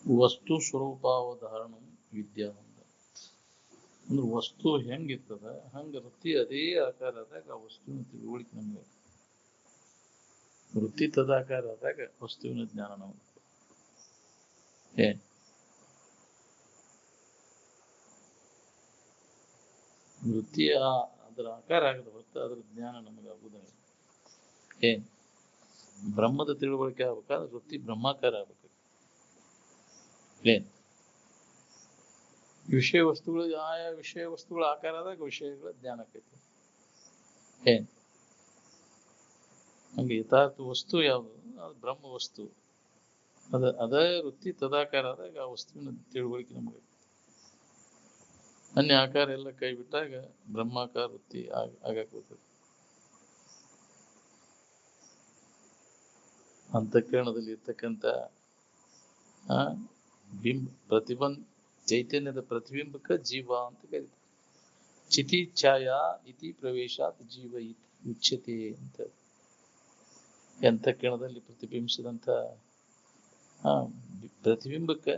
ವಸ್ತು ಸ್ವರೂಪಾವಧಾರಣ ವಿದ್ಯಾ ಅಂದ್ರೆ ವಸ್ತು ಹೆಂಗಿರ್ತದ ಹಂಗ ವೃತ್ತಿ ಅದೇ ಆಕಾರದಾಗ ಆ ವಸ್ತುವಿನ ತಿಳುವಳಿಕೆ ನಮ್ಗೆ ವೃತ್ತಿ ತದಾಕಾರ ಆದಾಗ ವಸ್ತುವಿನ ಜ್ಞಾನ ನಮ್ಗೆ ಏನ್ ವೃತ್ತಿ ಅದರ ಆಕಾರ ಆಗದ ಹೊರತು ಅದ್ರ ಜ್ಞಾನ ನಮಗೆ ಆಗುವುದಿಲ್ಲ. ಏನ್ ಬ್ರಹ್ಮದ ತಿಳುವಳಿಕೆ ಆಗ್ಬೇಕಾದ್ರೆ ವೃತ್ತಿ ಬ್ರಹ್ಮಾಕಾರ ಆಗ್ಬೇಕು. ಏನ್ ವಿಷಯ ವಸ್ತುಗಳು ಆಯಾ ವಿಷಯ ವಸ್ತುಗಳ ಆಕಾರದಾಗ ವಿಷಯಗಳ ಜ್ಞಾನ ಆಕೈತಿ. ಏನ್ ಹಂಗೆ ಯಥಾರ್ಥ ವಸ್ತು ಯಾವುದು ಅದು ಬ್ರಹ್ಮ ವಸ್ತು ಅದೇ ವೃತ್ತಿ ತದಾಕಾರ ಆದಾಗ ಆ ವಸ್ತುವಿನ ತಿಳುವಳಿಕೆ ನಮಗೆ ಅನ್ಯ ಆಕಾರ ಎಲ್ಲ ಕೈ ಬಿಟ್ಟಾಗ ಬ್ರಹ್ಮಾಕಾರ ವೃತ್ತಿ ಆಗಕ್ಕೆ ಬರ್ತದೆ. ಅಂತಃಕರಣದಲ್ಲಿ ಇರ್ತಕ್ಕಂಥ ಪ್ರತಿಬಂಧ ಚೈತನ್ಯದ ಪ್ರತಿಬಿಂಬಕ ಜೀವ ಅಂತ ಕರೀತಾರೆ. ಚಿತಿ ಛಾಯಾ ಇತಿ ಪ್ರವೇಶಾತ್ ಜೀವ ಇತಿ ಉಚ್ಯತೆ ಅಂತ. ಅಂತಃಕರಣದಲ್ಲಿ ಪ್ರತಿಬಿಂಬಿಸಿದಂತ ಪ್ರತಿಬಿಂಬಕ್ಕ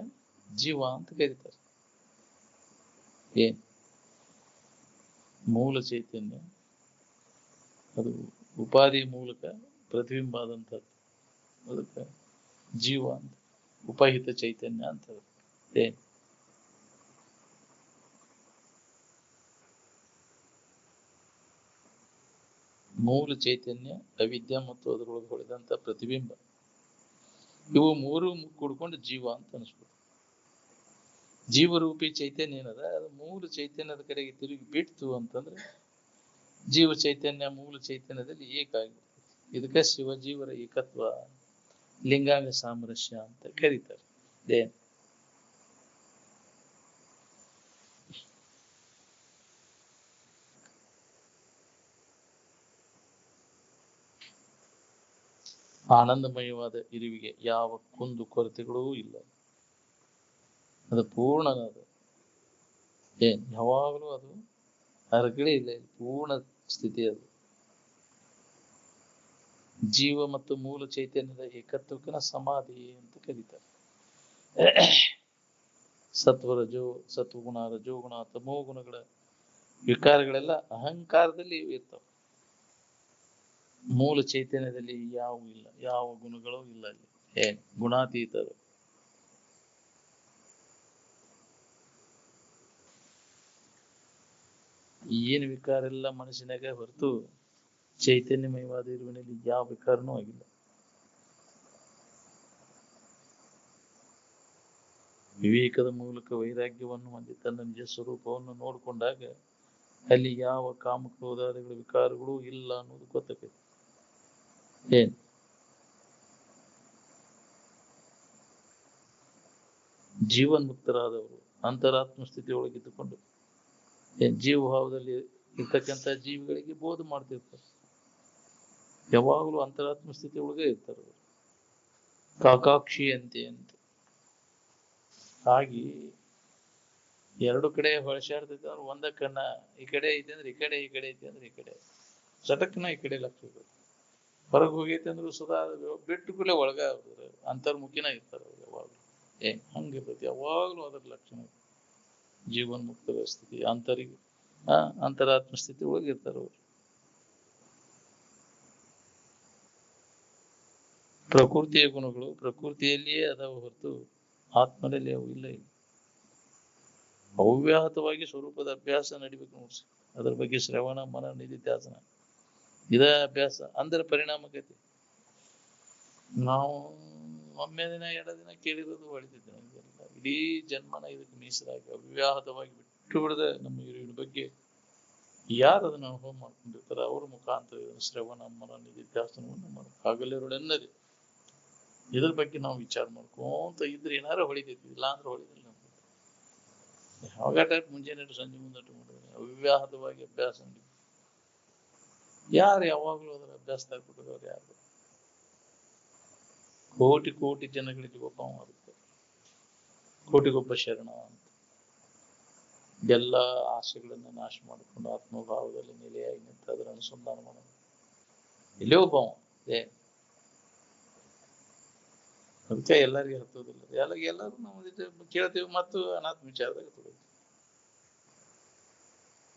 ಜೀವ ಅಂತ ಕರೀತಾರೆ. ಏನ್ ಮೂಲ ಚೈತನ್ಯ ಅದು ಉಪಾಧಿ ಮೂಲಕ ಪ್ರತಿಬಿಂಬ ಆದಂಥದ್ದು ಅದಕ್ಕೆ ಜೀವ ಅಂತ ಉಪಹಿತ ಚೈತನ್ಯ ಅಂತ. ಏನ್ ಮೂಲ ಚೈತನ್ಯ ಅವಿದ್ಯಾ ಮತ್ತು ಅದರೊಳಗೆ ಹೊಳೆದಂತ ಪ್ರತಿಬಿಂಬ ಇವು ಮೂರು ಕೂಡ್ಕೊಂಡು ಜೀವ ಅಂತ ಅನಿಸ್ಬೋದು. ಜೀವರೂಪಿ ಚೈತನ್ಯ ಏನದ ಅದು ಮೂಲ ಚೈತನ್ಯದ ಕಡೆಗೆ ತಿರುಗಿ ಬಿಡ್ತು ಅಂತಂದ್ರೆ ಜೀವ ಚೈತನ್ಯ ಮೂಲ ಚೈತನ್ಯದಲ್ಲಿ ಏಕಾಗಿರ್ತದೆ. ಇದಕ್ಕೆ ಶಿವಜೀವರ ಏಕತ್ವ ಲಿಂಗಾಂಗ ಸಾಮರಸ್ಯ ಅಂತ ಕರೀತಾರೆ. ಏನ್ ಆನಂದಮಯವಾದ ಇರುವಿಗೆ ಯಾವ ಕುಂದು ಕೊರತೆಗಳೂ ಇಲ್ಲ. ಅದು ಪೂರ್ಣನಾದ ಏನ್ ಯಾವಾಗಲೂ ಅದು ಹೊರಗಡೆ ಇಲ್ಲ, ಪೂರ್ಣ ಸ್ಥಿತಿ. ಅದು ಜೀವ ಮತ್ತು ಮೂಲ ಚೈತನ್ಯದ ಏಕತ್ವಕ್ಕನ ಸಮಾಧಿ ಅಂತ ಕರೀತಾರೆ. ಸತ್ವಗುಣ ರಜೋಗುಣ ತಮೋ ಗುಣಗಳ ವಿಕಾರಗಳೆಲ್ಲ ಅಹಂಕಾರದಲ್ಲಿ ಇರ್ತಾವ. ಮೂಲ ಚೈತನ್ಯದಲ್ಲಿ ಯಾವ ಇಲ್ಲ, ಯಾವ ಗುಣಗಳು ಇಲ್ಲ. ಅಲ್ಲಿ ಏನ್ ಗುಣಾತೀತ. ಏನು ವಿಕಾರ ಎಲ್ಲ ಮನಸ್ಸಿನಾಗ ಹೊರತು ಚೈತನ್ಯಮಯವಾದ ಇರುವಿನಲ್ಲಿ ಯಾವ ವಿಕಾರನೂ ಆಗಿಲ್ಲ. ವಿವೇಕದ ಮೂಲಕ ವೈರಾಗ್ಯವನ್ನು ಹೊಂದಿ ತನ್ನ ನಿಜ ಸ್ವರೂಪವನ್ನು ನೋಡಿಕೊಂಡಾಗ ಅಲ್ಲಿ ಯಾವ ಕಾಮಕ್ರೋಧಾದಿಗಳ ವಿಕಾರಗಳು ಇಲ್ಲ ಅನ್ನೋದು ಗೊತ್ತಾಗೈತಿ. ಏನ್ ಜೀವನ್ಮುಕ್ತರಾದವರು ಅಂತರಾತ್ಮ ಸ್ಥಿತಿ ಒಳಗಿದ್ದುಕೊಂಡು ಜೀವಭಾವದಲ್ಲಿ ಇರ್ತಕ್ಕಂಥ ಜೀವಿಗಳಿಗೆ ಬೋಧ ಮಾಡ್ತಿರ್ತಾರೆ. ಯಾವಾಗಲೂ ಅಂತರಾತ್ಮ ಸ್ಥಿತಿ ಒಳಗೆ ಇರ್ತಾರೆ ಅವರು. ಕಾಕಾಕ್ಷಿಯಂತೆ ಅಂತ ಹಾಗೆ ಎರಡು ಕಡೆ ಹೊಳಸಾಡ್ತೈತೆ ಅಂದ್ರೆ ಒಂದ ಕಣ್ಣ ಈ ಕಡೆ ಐತೆ ಅಂದ್ರೆ ಈ ಕಡೆ ಐತೆ ಅಂದ್ರೆ ಈ ಕಡೆ ಸಟಕ್ನ ಈ ಕಡೆ ಲಕ್ಷ ಹೊರಗೆ ಹೋಗೈತೆ ಅಂದ್ರು ಸುಧಾ ಬಿಟ್ಟು ಕೂಡಲೇ ಒಳಗ ಅಂತರ್ಮುಖಿನ ಇರ್ತಾರೆ ಅವ್ರು ಯಾವಾಗ್ಲೂ. ಹಂಗಿರ್ತೈತಿ ಯಾವಾಗ್ಲೂ ಅದರ ಲಕ್ಷಣ. ಜೀವನ್ಮುಕ್ತ ಸ್ಥಿತಿ ಅಂತರಾತ್ಮ ಸ್ಥಿತಿ ಒಳಗೆ ಇರ್ತಾರೆ ಅವರು. ಪ್ರಕೃತಿಯ ಗುಣಗಳು ಪ್ರಕೃತಿಯಲ್ಲಿಯೇ ಅದಾವ ಹೊರತು ಆತ್ಮದಲ್ಲಿ ಅವು ಇಲ್ಲ. ಅವ್ಯಾಹತವಾಗಿ ಸ್ವರೂಪದ ಅಭ್ಯಾಸ ನಡಿಬೇಕು ನೋಡ್ಸಿ. ಅದ್ರ ಬಗ್ಗೆ ಶ್ರವಣ ಮನ ನಿಧಿಧ್ಯಾಸನ ಇದ ಅಭ್ಯಾಸ ಅಂದ್ರೆ ಪರಿಣಾಮಕತೆ. ನಾವು ಒಮ್ಮೆ ದಿನ ಎರಡು ದಿನ ಕೇಳಿರೋದು ಹೊಳಿತಿದ್ದೆ. ಇಡೀ ಜನ್ಮನ ಇದಕ್ಕೆ ಮೀಸಲಾಗಿ ಅವ್ಯಾಹತವಾಗಿ ಬಿಟ್ಟು ಬಿಡದೆ ನಮ್ಮ ಇರುವಿನ ಬಗ್ಗೆ ಯಾರು ಅದನ್ನ ಅನುಭವ ಮಾಡ್ಕೊಂಡಿರ್ತಾರೆ ಅವ್ರ ಮುಖಾಂತರ ಶ್ರವಣ ಮನ ನಿಧಿಧ್ಯಾಸನವನ್ನು ಆಗಲಿರೋಳೆನ್ನದೆ ಇದ್ರ ಬಗ್ಗೆ ನಾವು ವಿಚಾರ ಮಾಡ್ಕೊಂತ ಇದ್ರೆ ಏನಾರು ಹೊಳಿತೈತಿ, ಇಲ್ಲ ಅಂದ್ರೆ ಹೊಳಿದಿಲ್ಲ. ಯಾವಾಗ ಟೈಪ್ ಮುಂಜಾನೆ ಸಂಜೆ ಮುಂದಟ್ಟು ಮಾಡಿದ್ರೆ ಅವ್ಯಾಹತವಾಗಿ ಅಭ್ಯಾಸ ಯಾರು ಯಾವಾಗಲೂ ಅದರ ಅಭ್ಯಾಸ ತಗ್ಬಿಟ್ಟದವ್ರು ಯಾರು? ಕೋಟಿ ಕೋಟಿ ಜನಗಳಿಗೆ ಒಬ್ಬ ಆಗುತ್ತೆ. ಕೋಟಿಗೊಬ್ಬ ಶರಣ ಅಂತ ಎಲ್ಲ ಆಸೆಗಳನ್ನ ನಾಶ ಮಾಡಿಕೊಂಡು ಆತ್ಮಭಾವದಲ್ಲಿ ನೆಲೆಯಾಗಿ ನಿಂತು ಅದರ ಅನುಸಂಧಾನ ಮಾಡೋದು. ಇಲ್ಲೇ ಒಬ್ಬ ಅದಕ್ಕೆ ಎಲ್ಲರಿಗೂ ಹತ್ತೋದಿಲ್ಲ. ಎಲ್ಲರೂ ನಾವು ಕೇಳ್ತೀವಿ ಮತ್ತು ಅನಾತ್ಮ ವಿಚಾರದಾಗ ತೊಡಗ್ತೀವಿ.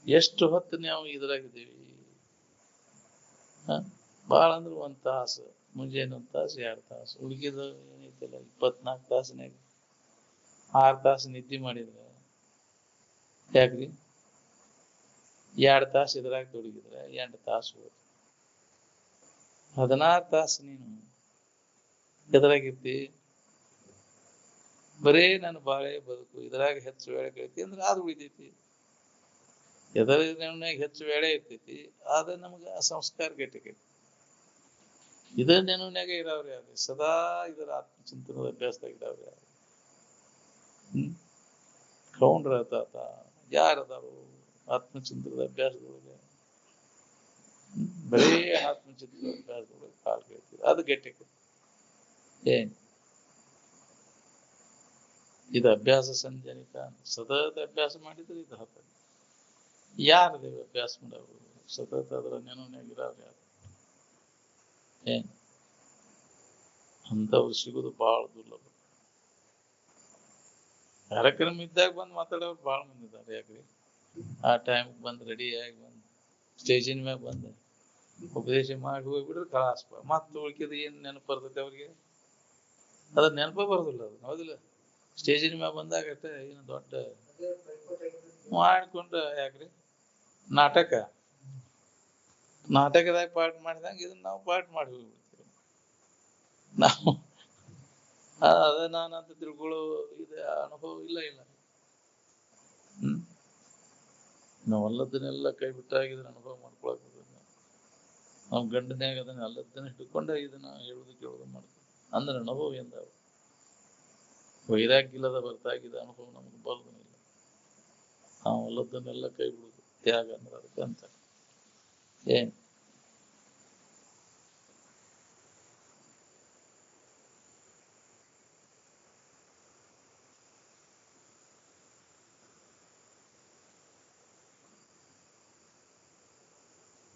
ಎಷ್ಟು ಹೊತ್ತು ನಾವು ಇದ್ರಾಗಿದ್ದೀವಿ? ಭಾಳ ಅಂದ್ರೆ 1 ತಾಸು, ಮುಂಜಾನೆ 1 ತಾಸು 2 ತಾಸು, ಉಳ್ಕಿದ ಏನೈತಿಲ್ಲ 24 ತಾಸಿನಾಗ 6 ತಾಸು ನಿದ್ದೆ ಮಾಡಿದ್ರೆ ಯಾಕ್ರಿ? 2 ತಾಸು ಇದ್ರಾಗ ತೊಡಗಿದ್ರೆ 8 ತಾಸು ಹೋಯ್ತು. 16 ತಾಸು ನೀನು ಎದುರಾಗಿರ್ತಿ. ಬರೇ ನನ್ನ ಬಾಳೆ ಬದುಕು ಇದ್ರಾಗ ಹೆಚ್ಚು ವೇಳೆ ಕಳಿತಿ ಅಂದ್ರೆ ಅದು ಉಳಿತೈತಿ. ಎದರಿನಾಗ ಹೆಚ್ಚು ವೇಳೆ ಇರ್ತೈತಿ, ಆದ್ರೆ ನಮ್ಗೆ ಸಂಸ್ಕಾರ ಗಟ್ಟಿಕೈತಿ. ಇದ ನೆನವಿನಾಗ ಇರೋರು ಯಾರು? ಸದಾ ಇದರ ಆತ್ಮಚಿಂತನದ ಅಭ್ಯಾಸದಾಗ ಇರೋರು ಯಾರು? ಕೌಂಡ್ರ ತಾತ ಯಾರದಾರು ಆತ್ಮಚಿಂತನದ ಅಭ್ಯಾಸದೊಳಗೆ? ಬರೇ ಆತ್ಮಚಿಂತನದ ಅಭ್ಯಾಸದೊಳಗೆ ಕಾಲ್ ಕೇಳ್ತೀವಿ, ಅದು ಗಟ್ಟಿಕೈತಿ. ಏನ್ ಇದು ಅಭ್ಯಾಸ ಸಂಜನಿಕ ಸತತ ಅಭ್ಯಾಸ ಮಾಡಿದ್ರೆ ಇದು ಹತ್ತ. ಯಾರದೇವ ಅಭ್ಯಾಸ ಮಾಡೋರು? ಸತತ ಅದರ ನೆನವಿನಾಗ ಇರೋರು ಯಾರು? ಏನ್ ಅಂಥವ್ರು ಸಿಗುದು ಬಹಳ ದುರ್ಲಭ. ಕಾರ್ಯಕ್ರಮ ಇದ್ದಾಗ ಬಂದು ಮಾತಾಡೋರು ಬಹಳ ಮಂದಿ ಇದ್ದಾರೆ. ಯಾಕ್ರಿ? ಆ ಟೈಮ್ ಬಂದು ರೆಡಿ ಆಗಿ ಬಂದು ಸ್ಟೇಜಿನ ಮ್ಯಾಗ ಬಂದು ಉಪದೇಶ ಮಾಡಿ ಹೋಗ್ಬಿಟ್ರೆ ಕಲಾಸ್. ಮತ್ತೆ ಉಳ್ಕಿದ ಏನ್ ನೆನಪು ಬರ್ತೈತೆ ಅವ್ರಿಗೆ? ಅದ್ರ ನೆನಪ ಬರೋದಿಲ್ಲ. ಅದು ಹೌದಿಲ್ಲ? ಸ್ಟೇಜಿನ ಮ್ಯಾಗ ಬಂದಾಗ ಏನು ದೊಡ್ಡ ಮಾಡ್ಕೊಂಡು ಯಾಕ್ರಿ? ನಾಟಕದಾಗ ಪಾಠ ಮಾಡಿದಂಗ ಇದನ್ನ ನಾವು ಪಾಠ ಮಾಡಿ ಹೋಗ್ಬಿಡ್ತೀವಿ. ನಾವು ಅದ ನಾನಂತ ತಿಳ್ಕೊಳ್ಳೋ ಇದು ಅನುಭವ ಇಲ್ಲ. ನಾವು ಅಲ್ಲದನ್ನೆಲ್ಲ ಕೈ ಬಿಟ್ಟಾಗಿದ್ರೆ ಅನುಭವ ಮಾಡ್ಕೊಳಕ್ ನಾವು ಗಂಡನ್ಯಾಗ ಅದನ್ನ ಅಲ್ಲದನ್ನ ಹಿಡ್ಕೊಂಡ ಇದನ್ನ ಹೇಳುದು ಕೇಳುದು ಮಾಡ್ತೀವಿ. ಅಂದ್ರೆ ಅನುಭವ ಎಂದ ವೈರಾಗ್ಯದ ಹೊರತಾಗಿದ ಅನುಭವ ನಮ್ಗೆ ಬರೋದಿಲ್ಲ. ನಾವು ಅಲ್ಲದನ್ನೆಲ್ಲ ಕೈ ಬಿಡುದು ತ್ಯಾಗ ಅಂದ್ರೆ ಅದಕ್ಕೆ ಅಂತ. ಏನ್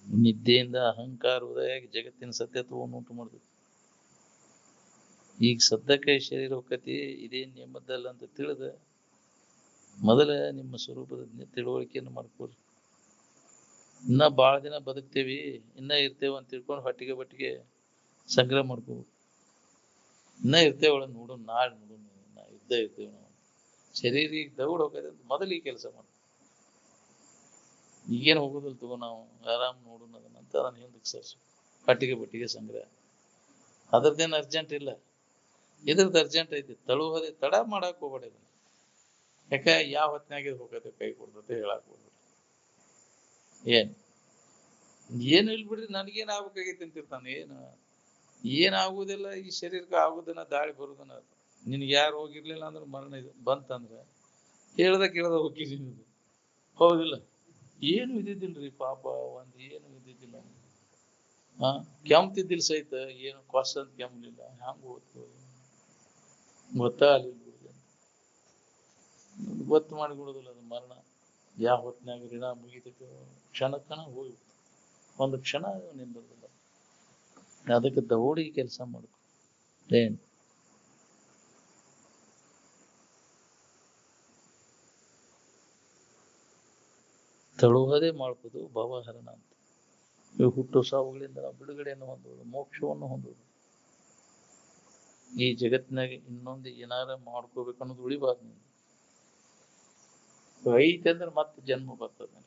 ನಿದ್ದೆಯಿಂದ ಅಹಂಕಾರ ಉದಯಾಗಿ ಜಗತ್ತಿನ ಸತ್ಯತ್ವವನ್ನು ಉಂಟು ಮಾಡ್ತದೆ. ಈಗ ಸದ್ಯಕ್ಕೆ ಶರೀರ ಹೋಗತಿ ಇದೇನ್ ನಿಮ್ಮದಲ್ಲ ಅಂತ ತಿಳಿದ ಮೊದಲ ನಿಮ್ಮ ಸ್ವರೂಪದ ತಿಳುವಳಿಕೆಯನ್ನು ಮಾಡ್ಕೊಳ್ರಿ. ಇನ್ನ ಬಾಳ ದಿನ ಬದುಕ್ತೇವಿ, ಇನ್ನ ಇರ್ತೇವ ಅಂತ ತಿಳ್ಕೊಂಡು ಹೊಟ್ಟಿಗೆ ಬಟ್ಟಿಗೆ ಸಂಗ್ರಹ ಮಾಡ್ಕೋಬೇಕು. ಇನ್ನ ಇರ್ತೇವಳ ನೋಡು, ನಾಳೆ ನೋಡು, ಇರ್ತೇವೆ ನಾವು. ಶರೀರ ಈಗ ದೌಡ್ ಹೋಗದೆ ಅಂತ ಮೊದಲು ಈ ಕೆಲಸ ಮಾಡ. ಈಗೇನು ಹೋಗೋದಿಲ್ಲ ತಗೋ, ನಾವು ಆರಾಮ್ ನೋಡು ಅದನ್ನಂತ ಅದನ್ನ ಹಿಂದಕ್ಕೆ ಸರ್ಸು. ಹೊಟ್ಟಿಗೆ ಬಟ್ಟಿಗೆ ಸಂಗ್ರಹ ಅದ್ರದ್ದೇನು ಅರ್ಜೆಂಟ್ ಇಲ್ಲ. ಇದ್ರದ್ದು ಅರ್ಜೆಂಟ್ ಐತಿ. ತಳುವುದೇ ತಡ ಮಾಡಕ್ ಹೋಗ್ಬೇಡ. ಇದನ್ನ ಯಾಕ ಯಾವ ಹೊತ್ನಾಗ ಹೋಗತ್ತೆ ಕೈ ಕೊಡ್ತತೆ ಹೇಳಕ್ ಹೋಗ್ಬೇಡ. ಏನು ಇಲ್ ಬಿಡ್ರಿ, ನನ್ಗೇನ್ ಆಗ್ಬೇಕಾಗೈತಿ ಅಂತಿರ್ತಾನೆ. ಏನಾಗುವುದಿಲ್ಲ. ಈ ಶರೀರಕ್ಕೆ ಆಗುದನ್ನ ದಾಳಿ ಬರುದನ್ನ ನಿನ್ಗೆ ಯಾರು ಹೋಗಿರ್ಲಿಲ್ಲ ಅಂದ್ರೆ ಮರಣ ಬಂತಂದ್ರೆ ಹೇಳ್ದ ಕೇಳ್ದ ಹೋಗಿರಿ. ಹೌದಿಲ್ಲ? ಏನು ಇದ್ದಿದ್ದಿಲ್ರಿ ಪಾಪ. ಏನು ಇದ್ದಿದ್ದಿಲ್ಲ. ಕೆಮ್ತಿದ್ದಿಲ್ ಸಹಿತ ಏನು ಕ್ವಾಸ್ ಅಂತ ಕೆಮ್ಮಲಿಲ್ಲ. ಹ್ಯಾಂಗ ಗೊತ್ತಾಗಲಿಲ್ಲ. ಗೊತ್ತು ಮಾಡಿಕೊಡುದಿಲ್ಲ ಅದು ಮರಣ. ಯಾವ ಹೊತ್ತಿನಾಗ ಋಣ ಮುಗಿತೈತೆ ಕ್ಷಣ ಹೋಗಿ ಒಂದು ಕ್ಷಣ ನಿಂದಿರೋದಿಲ್ಲ. ಅದಕ್ಕೆ ದೌಡಿ ಕೆಲಸ ಮಾಡ್ಕೊ. ಏನ್ ತಳುವುದೇ ಮಾಡ್ಬೋದು ಭವಹರಣ ಅಂತ. ಇವು ಹುಟ್ಟು ಸಾವುಗಳಿಂದ ನಾವು ಬಿಡುಗಡೆಯನ್ನು ಹೊಂದುವುದು, ಮೋಕ್ಷವನ್ನು ಹೊಂದುವುದು. ಈ ಜಗತ್ತಿನಾಗ ಇನ್ನೊಂದು ಏನಾರ ಮಾಡ್ಕೋಬೇಕು ಅನ್ನೋದು ಉಳಿಬಾರ್ದು. ಐತೆ ಅಂದ್ರೆ ಮತ್ತೆ ಜನ್ಮ ಬರ್ತದೆ.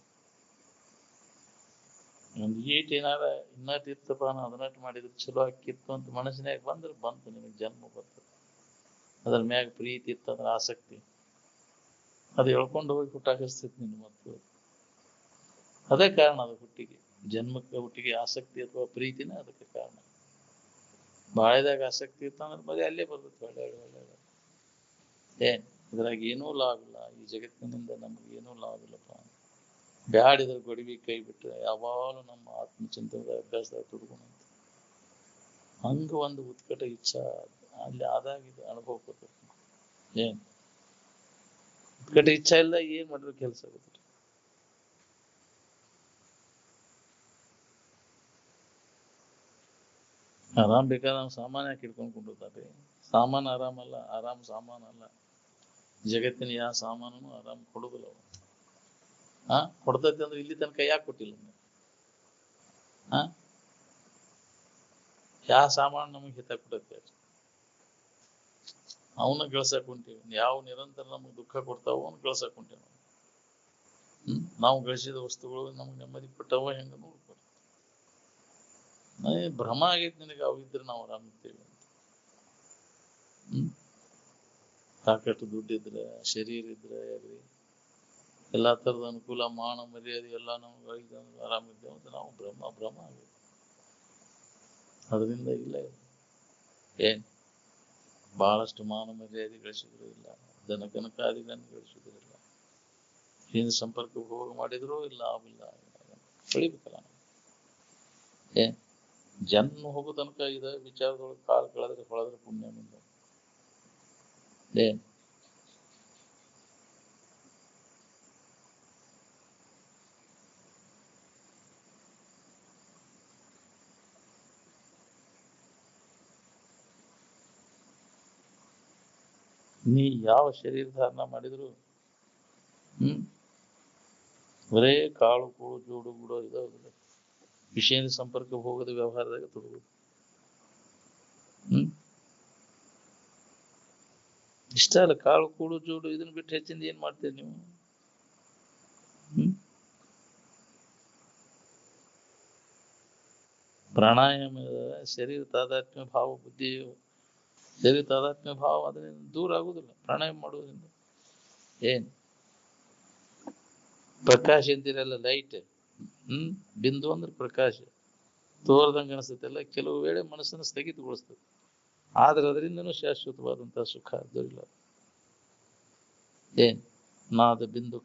ಒಂದು ಈಟ್ ಏನಾರ ಇನ್ನಟ್ ಇತ್ತಪ್ಪ, ಅದನ್ನಟ್ ಮಾಡಿದ್ರೆ ಚಲೋ ಆಕಿತ್ತು ಅಂತ ಮನಸ್ಸಿನಾಗ ಬಂದ್ರೆ ಬಂತು, ನಿನಗೆ ಜನ್ಮ ಬರ್ತದೆ. ಅದ್ರ ಮ್ಯಾಗ ಪ್ರೀತಿ ಇತ್ತಂದ್ರೆ ಆಸಕ್ತಿ, ಅದು ಎಳ್ಕೊಂಡು ಹೋಗಿ ಹುಟ್ಟಾಕಿಸ್ತೈತಿ ನಿನ್ನ ಮತ್ತು. ಅದೇ ಕಾರಣ ಅದು ಹುಟ್ಟಿಗೆ, ಜನ್ಮಕ್ಕೆ ಹುಟ್ಟಿಗೆ ಆಸಕ್ತಿ ಅಥವಾ ಪ್ರೀತಿನ ಅದಕ್ಕೆ ಕಾರಣ. ಬಾಳೆದಾಗ ಆಸಕ್ತಿ ಇತ್ತಂದ್ರೆ ಬರೀ ಅಲ್ಲೇ ಬರ್ತದೆ. ಒಳ್ಳೆ ಏನ್ ಇದ್ರಾಗ ಏನೂ ಲಾಭ ಇಲ್ಲ. ಈ ಜಗತ್ತಿನಿಂದ ನಮ್ಗೆ ಏನೂ ಲಾಭ ಇಲ್ಲಪ್ಪ. ಬ್ಯಾಡಿದ್ರ ಗೊಡವಿ ಕೈ ಬಿಟ್ರೆ ಯಾವಾಗಲೂ ನಮ್ಮ ಆತ್ಮಚಿಂತನದ ಅಭ್ಯಾಸದಾಗ ತುಡ್ಕೊಂಡಂತ ಹಂಗ ಒಂದು ಉತ್ಕಟ ಇಚ್ಛಾ ಅಲ್ಲಿ ಆದಾಗ ಇದು ಅನುಭವ ಕೊಡ್ತದೆ. ಏನ್ ಉತ್ಕಟ ಇಚ್ಛಾ ಇಲ್ಲ, ಏನ್ ಮಾಡಿದ್ರು ಕೆಲಸ ಆಗುತ್ತೆ. ಆರಾಮ್ ಬೇಕಾದ್ರೆ ನಾವು ಸಾಮಾನ್ಯ ಯಾಕೆ ಹಿಡ್ಕೊಂಡು ಕುಂಡಿರ್ತಾರೆ? ಸಾಮಾನು ಆರಾಮಲ್ಲ, ಆರಾಮ್ ಸಾಮಾನು ಅಲ್ಲ. ಜಗತ್ತಿನ ಯಾವ ಸಾಮಾನು ಆರಾಮ್ ಕೊಡುದಿಲ್ಲ ಅವ. ಕೊಡ್ತೈತಿ ಅಂದ್ರೆ ಇಲ್ಲಿ ತನಕ ಯಾಕೆ ಕೊಟ್ಟಿಲ್ಲ? ಯಾವ ಸಾಮಾನು ನಮಗೆ ಹಿತ ಕೊಡತ್ತೆ? ಅವನ್ನ ಗಳಿಸಕ್ ಹೊಂಟೀವಿ. ಯಾವ ನಿರಂತರ ನಮಗೆ ದುಃಖ ಕೊಡ್ತಾವ ಅವನ್ನ ಗಳಿಸಕ್ ಹೊಂಟೀವಿ ನಾವು. ನಾವು ಗಳಿಸಿದ ವಸ್ತುಗಳು ನಮ್ಗೆ ನೆಮ್ಮದಿ ಕೊಟ್ಟವ ಹೆಂಗ ನೋಡ್ಕೊಡ್ತೀವಿ. ಭ್ರಮ ಆಗೈತಿ ನಿನಗೆ, ಅವು ಇದ್ರೆ ನಾವು ಆರಾಮಿರ್ತೀವಿ ಅಂತ. ಸಾಕಷ್ಟು ದುಡ್ಡಿದ್ರೆ, ಶರೀರ ಇದ್ರೆ ಆಗ್ರಿ, ಎಲ್ಲಾ ತರದ ಅನುಕೂಲ, ಮಾನ ಮರ್ಯಾದೆ ಎಲ್ಲ ನಮ್ಗೆ ಆರಾಮಿದ್ದೇವೆ ಅಂತ ನಾವು ಭ್ರಮ ಆಗೈತಿ. ಅದರಿಂದ ಇಲ್ಲ ಏನ್ ಬಹಳಷ್ಟು ಮಾನ ಮರ್ಯಾದೆ ಗಳಿಸಿದ್ರು ಇಲ್ಲ, ದನ ಕನಕಾದಿಗಳನ್ನು ಗಳಿಸಿದ್ರು ಇಲ್ಲ, ಹಿಂದೆ ಸಂಪರ್ಕ ಹೋಗ ಮಾಡಿದ್ರು ಇಲ್ಲ, ಅವಿಲ್ಲ, ಬೆಳಿಬೇಕಲ್ಲ. ಏನ್ ಜನ್ಮ ಹೋಗೋ ತನಕ ಇದ ವಿಚಾರದೊಳಗೆ ಕಾಲು ಕಳೆದ್ರೆ ಹೊಳೆದ್ರೆ ಪುಣ್ಯ ಮುಂದೆ. ಏನ್ ನೀ ಯಾವ ಶರೀರ ಧಾರಣ ಮಾಡಿದ್ರು ಬರೇ ಕಾಳು ಕೂಳು ಜೋಡು ಬಿಡೋ ಇದಾಗುದು. ವಿಷಯದ ಸಂಪರ್ಕ ಹೋಗದ ವ್ಯವಹಾರದಾಗ ತೊಡಗುದು. ಇಷ್ಟ ಅಲ್ಲ, ಕಾಳು ಕೂಡು ಜೋಡು ಇದನ್ನ ಬಿಟ್ಟು ಹೆಚ್ಚಿಂದ ಏನ್ ಮಾಡ್ತೀರಿ ನೀವು? ಪ್ರಾಣಾಯಾಮ ಶರೀರ ತಾದಾತ್ಮ್ಯ ಭಾವ, ಬುದ್ಧಿ ಶರೀರ ತಾದಾತ್ಮ್ಯ ಭಾವ ಅದರಿಂದ ದೂರ ಆಗುದಿಲ್ಲ ಪ್ರಾಣಾಯಾಮ ಮಾಡುವುದರಿಂದ. ಏನ್ ಪ್ರಕಾಶ ಅಂತೀರಲ್ಲ, ಲೈಟ್, ಬಿಂದು ಅಂದ್ರೆ ಪ್ರಕಾಶ ತೋರ್ದಂಗ ಅನಿಸ್ತೈತೆಲ್ಲ. ಕೆಲವು ವೇಳೆ ಮನಸ್ಸನ್ನು ಸ್ಥಗಿತಗೊಳಿಸ್ತದೆ, ಆದ್ರೆ ಅದರಿಂದನೂ ಶಾಶ್ವತವಾದಂತಹ ಸುಖ ದೊರಿಲ್ಲ. ಏನ್ ನಾದ ಬಿಂದು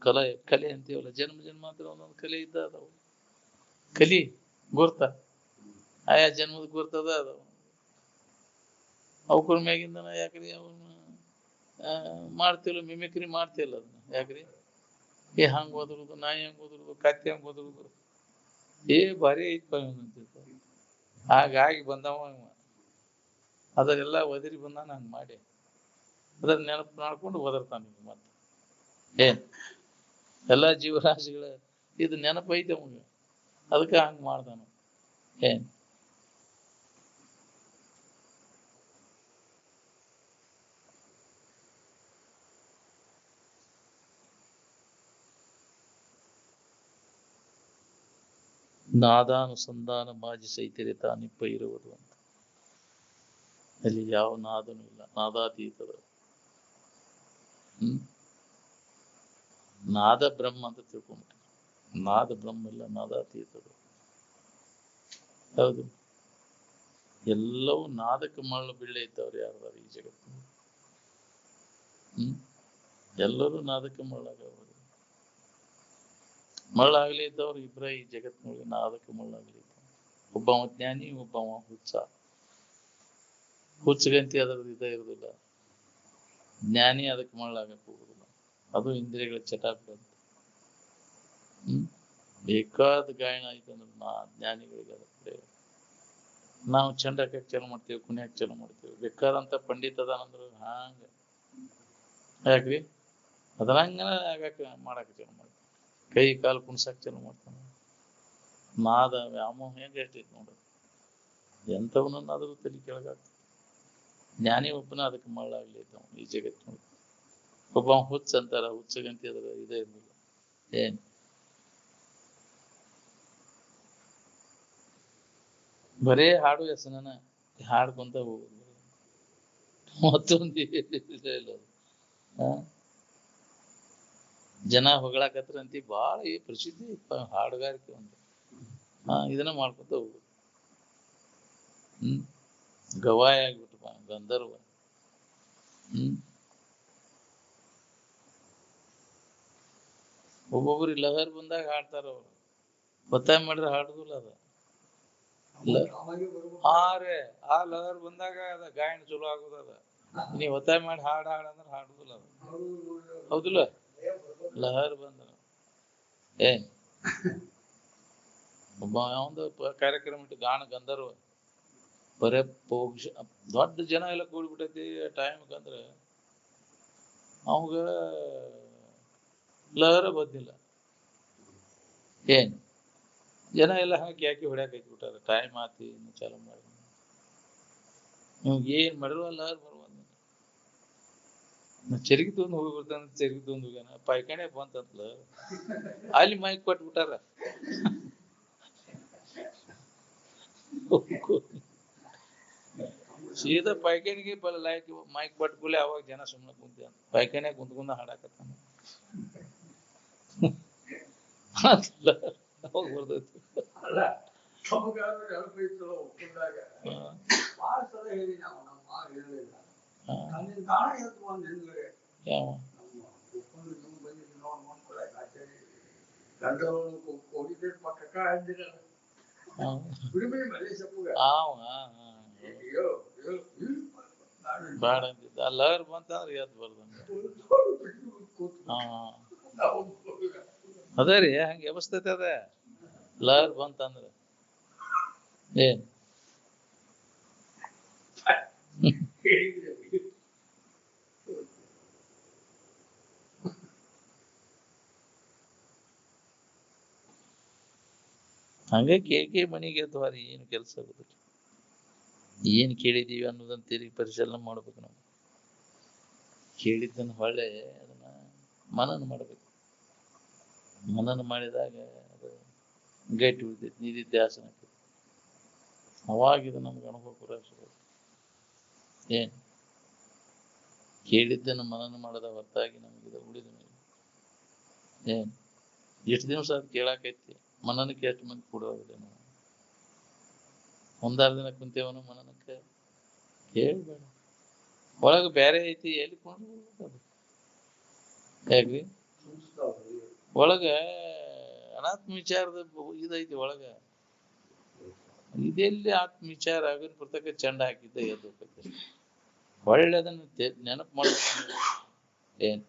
ಕಲೆ ಅಂತೀವಲ್ಲ, ಜನ್ಮ ಜನ್ಮಾಂತರ ಒಂದೊಂದು ಕಲೆ ಇದ್ದ ಅದಾವ. ಕಲಿ ಗುರ್ತ ಆಯಾ ಜನ್ಮದ ಗುರ್ತದ ಅದಾವ. ಅವಕರ ಮ್ಯಾಗಿಂದನ ಯಾಕ್ರಿ ಅವನ್ನ ಮಾಡ್ತಿಲ್ಲ, ಮಿಮಿಕ್ರಿ ಮಾಡ್ತಿಲ್ಲ ಅದನ್ನ ಯಾಕ್ರಿ? ಹಂಗ ಓದಿರುದು, ನಾಯಿ ಹಂಗ ಓದಿರುದು, ಕತ್ತಿ ಹಂಗ ಓದಿರುದು, ಭಾರಿ ಐತ್ ಹಾಗಾಗಿ ಬಂದವ ಅದರೆಲ್ಲ ಒದರಿ ಬಂದಾನ ಹಂಗ ಮಾಡಿ. ಅದರ ನೆನಪು ಮಾಡ್ಕೊಂಡು ಒದರ್ತಾನ ಮತ್ತೆ. ಏನ್ ಎಲ್ಲಾ ಜೀವರಾಶಿಗಳ ಇದು ನೆನಪು ಐತೆ ಅವಂಗ, ಅದಕ್ಕೆ ಹಂಗ ಮಾಡ್ತಾನ. ಏನ್ ನಾದಾನುಸಂಧಾನ ಮಾಜಿ ಸೈತರಿತ ನಿಪ್ಪ ಇರುವುದು ಅಂತ. ಅಲ್ಲಿ ಯಾವ ನಾದನೂ ಇಲ್ಲ, ನಾದಾತೀತದ. ನಾದ ಬ್ರಹ್ಮ ಅಂತ ತಿಳ್ಕೊಂಬಿಟ್ಟ. ನಾದ ಬ್ರಹ್ಮ ಇಲ್ಲ, ನಾದಾತೀತದ. ಹೌದು, ಎಲ್ಲವೂ ನಾದಕ್ಕೆ ಮಳ್ಳು ಬೀಳೆ ಇದ್ದವ್ರು ಯಾರ್ದಾರು ಈ ಜಗತ್ತು? ಎಲ್ಲರೂ ನಾದಕ್ಕೆ ಮಳ್ಳಾಗವರು. ಮಳ್ಳಾಗ್ಲಿ ಇದ್ದವ್ರು ಇಬ್ಬರ ಈ ಜಗತ್ತಿನೊಳಗೆ, ನಾದಕ್ಕೆ ಮಳ್ಳಾಗ್ಲಿ ಇದ್ದವ್ರು. ಒಬ್ಬವ ಜ್ಞಾನಿ, ಒಬ್ಬವ ಹುಚ್ಚ. ಹುಚ್ಚಗಂತಿ ಅದರದ್ದು ಇದೇ ಇರುದಿಲ್ಲ, ಜ್ಞಾನಿ ಅದಕ್ಕೆ ಮಳ್ಳಾಗಕ್ಕೆ ಹೋಗುದಿಲ್ಲ. ಅದು ಇಂದ್ರಿಯಗಳ ಚಟಾಕ ಅಂತ. ಬೇಕಾದ ಗಾಯನ ಆಯ್ತು ಅಂದ್ರೆ ಜ್ಞಾನಿಗಳಿಗೆ ಅದ ಕಡೆ. ನಾವು ಚಂದ ಹಾಕಕ್ ಚಾಲು ಮಾಡ್ತೇವೆ, ಕುಣಿಯಾಕ ಚಾಲು ಮಾಡ್ತೇವೆ. ಬೇಕಾದಂತ ಪಂಡಿತ ಅದಾನಂದ್ರ ಹಾಂಗ ಯಾಕ್ರಿ ಅದ್ರಂಗನ ಆಗಾಕ ಮಾಡಾಕ ಚಾಲು ಮಾಡ್ತೇವೆ. ಕೈ ಕಾಲು ಕುಣ್ಸಾಕ್ ಚಾಲು ಮಾಡ್ತಾನ. ನಾದ ವ್ಯಾಮೋಹ ಹೆಂಗ ಎಷ್ಟೈತಿ ನೋಡ್ರಿ. ಎಂಥವನನ್ನಾದ್ರೂ ತಲೆ ಕೆಳಗಾಗ್ತದೆ. ಜ್ಞಾನಿ ಒಬ್ಬನ ಅದಕ್ಕೆ ಮಳ್ಳಾಗ್ಲಿ ಈ ಜಗತ್ತು. ಒಬ್ಬ ಹುಚ್ಚ ಅಂತಾರ, ಹುಚ್ಚಗಂತಿ ಅದ್ರ ಇದೇ ಇರ್ಲಿಲ್ಲ. ಏನ್ ಬರೇ ಹಾಡು ಹೆಸನ ಹಾಡ್ಕೊಂತ ಹೋಗುದು, ಮತ್ತೊಂದು ಇಲ್ಲ. ಜನ ಹೊಗಳಾಕತ್ರಂತಿ ಬಾಳ ಪ್ರಸಿದ್ಧಿ ಇತ್ತು ಹಾಡುಗಾರಿಕೆ ಒಂದು. ಇದನ್ನ ಮಾಡ್ಕೊಂತ ಹೋಗುದು. ಗವಾಯ ಆಗ್ಬಿಟ್ಟು ಗಂಧರ್ವ. ಒಬ್ಬೊಬ್ರು ಲಹರ್ ಬಂದಾಗ ಹಾಡ್ತಾರ ಅವ್ರು, ಒತ್ತಾಯ ಮಾಡಿದ್ರೆ ಹಾಡುದಿಲ್ಲ ಅದ. ಆ ಲಹರ್ ಬಂದಾಗ ಅದ ಗಾಯನ ಚಲೋ ಆಗುದದ. ನೀವ್ ಒತ್ತಾಯ ಮಾಡಿ ಹಾಡಂದ್ರೆ ಹಾಡುದಿಲ್ಲ ಅದ. ಹೌದಿಲ್ಲ? ಲಹರ್ ಬಂದ ಒಬ್ಬ ಒಂದು ಕಾರ್ಯಕ್ರಮ ಇಟ್ಟು ಗಾನ ಗಂಧರ್ವ ಬರೇ ಪೋಕ್ಷ ದೊಡ್ಡ ಜನ ಎಲ್ಲ ಕೂಡ್ಬಿಟ್ಟೈತಿ ಟೈಮ್ಗಂದ್ರೆ ಅವಾಗ ಲಹರ ಬಂದಿಲ್ಲ. ಏನ್ ಜನ ಎಲ್ಲ ಹಾಕಿ ಹಾಕಿ ಹೊಡ್ಯಾಕ ಬಿಟ್ಟಾರ. ಟೈಮ್ ಆತಿ ಇನ್ನು ಚಾಲು ಮಾಡಿ ನಿಮ್ಗೆ ಏನ್ ಮಾಡಿರುವ ಲಹರ್ ಬರುವಂತ ಚೆರಿಗೆ ತೊಂದು ಹೋಗಿ ಬರ್ತಾನ. ಚೆರಿಗೆ ತೊಂದು ಹೋಗ್ಯಾನ ಪಾಯ್ಕಾನೆ ಬಂತಂತಲ ಅಲ್ಲಿ ಮೈಕ್ ಕೊಟ್ಬಿಟ್ಟಾರ. ಸೀದಾ ಪಾಯ್ಕಾನಿಗೆ ಲೈಕ್ ಮೈಕ್ ಕೊಟ್ಕೂಲೆ ಅವಾಗ ಜನ ಸುಮ್ಮನೆ ಕುಂತ ಪಾಯ್ಕಾನೆ ಕುಂತ್ಕೊಂಡ ಹಾಡಾಕತ್ತಾನ. ಅವಾಗ ಬರ್ತೈತಿ. ಬಾಡ ಅಂತಿದ್ದ ಲಹರ್ ಬಂತಂದ್ರೆ ಎದ್ ಬರ್ದಂಗ. ಅದೇ ರೀ ಹಂಗ ವ್ಯವಸ್ಥೆ ಅದ. ಲಹರ್ ಬಂತಂದ್ರ ಏನ್ ಹಂಗ ಕೇಕೆ ಮನೆಗೆ ಅಥವಾ ಏನು ಕೆಲಸ ಆಗುದಿಲ್ಲ. ಏನ್ ಕೇಳಿದೀವಿ ಅನ್ನೋದನ್ನ ತಿರುಗಿ ಪರಿಶೀಲನೆ ಮಾಡ್ಬೇಕು. ನಾವು ಕೇಳಿದ್ದನ್ನು ಹೊಳ್ಳೆ ಅದನ್ನ ಮನನ ಮಾಡ್ಬೇಕು. ಮನನ ಮಾಡಿದಾಗ ಅದು ಗಟ್ಟಿ ಉಳಿತೈತಿ, ನಿಧಿಧ್ಯಾಸನ ಆಗ್ತೈತಿ. ಅವಾಗ ಇದು ನಮ್ಗೆ ಅನುಭವ ಪುರಾಯಿಸಬಹುದು. ಏನ್ ಕೇಳಿದ್ದನ್ನು ಮನನ ಮಾಡದ ಹೊರತಾಗಿ ನಮಗಿದ ಉಳಿದ ಏನ್ ಎಷ್ಟು ದಿವಸ ಅದು ಕೇಳಾಕೈತಿ. ಮನನಕ್ಕೆ ಎಷ್ಟು ಮಂದಿ ಕೊಡೋದಿಲ್ಲ. ನಾವು ಒಂದಾರು ದಿನ ಕುಂತೇವನು ಮನನಕ್ಕೆ ಕೇಳ್ಬೇಡ. ಒಳಗ ಬೇರೆ ಐತಿ ಎಲ್ಲಿ ಕೊಂಡು ಹೇಗ್ರಿ ಒಳಗ ಅನಾತ್ಮ ವಿಚಾರದ ಇದೈತಿ. ಒಳಗ ಇದೆಲ್ಲಿ ಆತ್ಮ ವಿಚಾರ ಆಗಿನ ಪುಸ್ತಕ ಚಂಡ ಹಾಕಿದ್ದ ಎದ್ದು ಒಳ್ಳೆದನ್ನು ನೆನಪು ಮಾಡ್ಬೇಕು. ಏನ್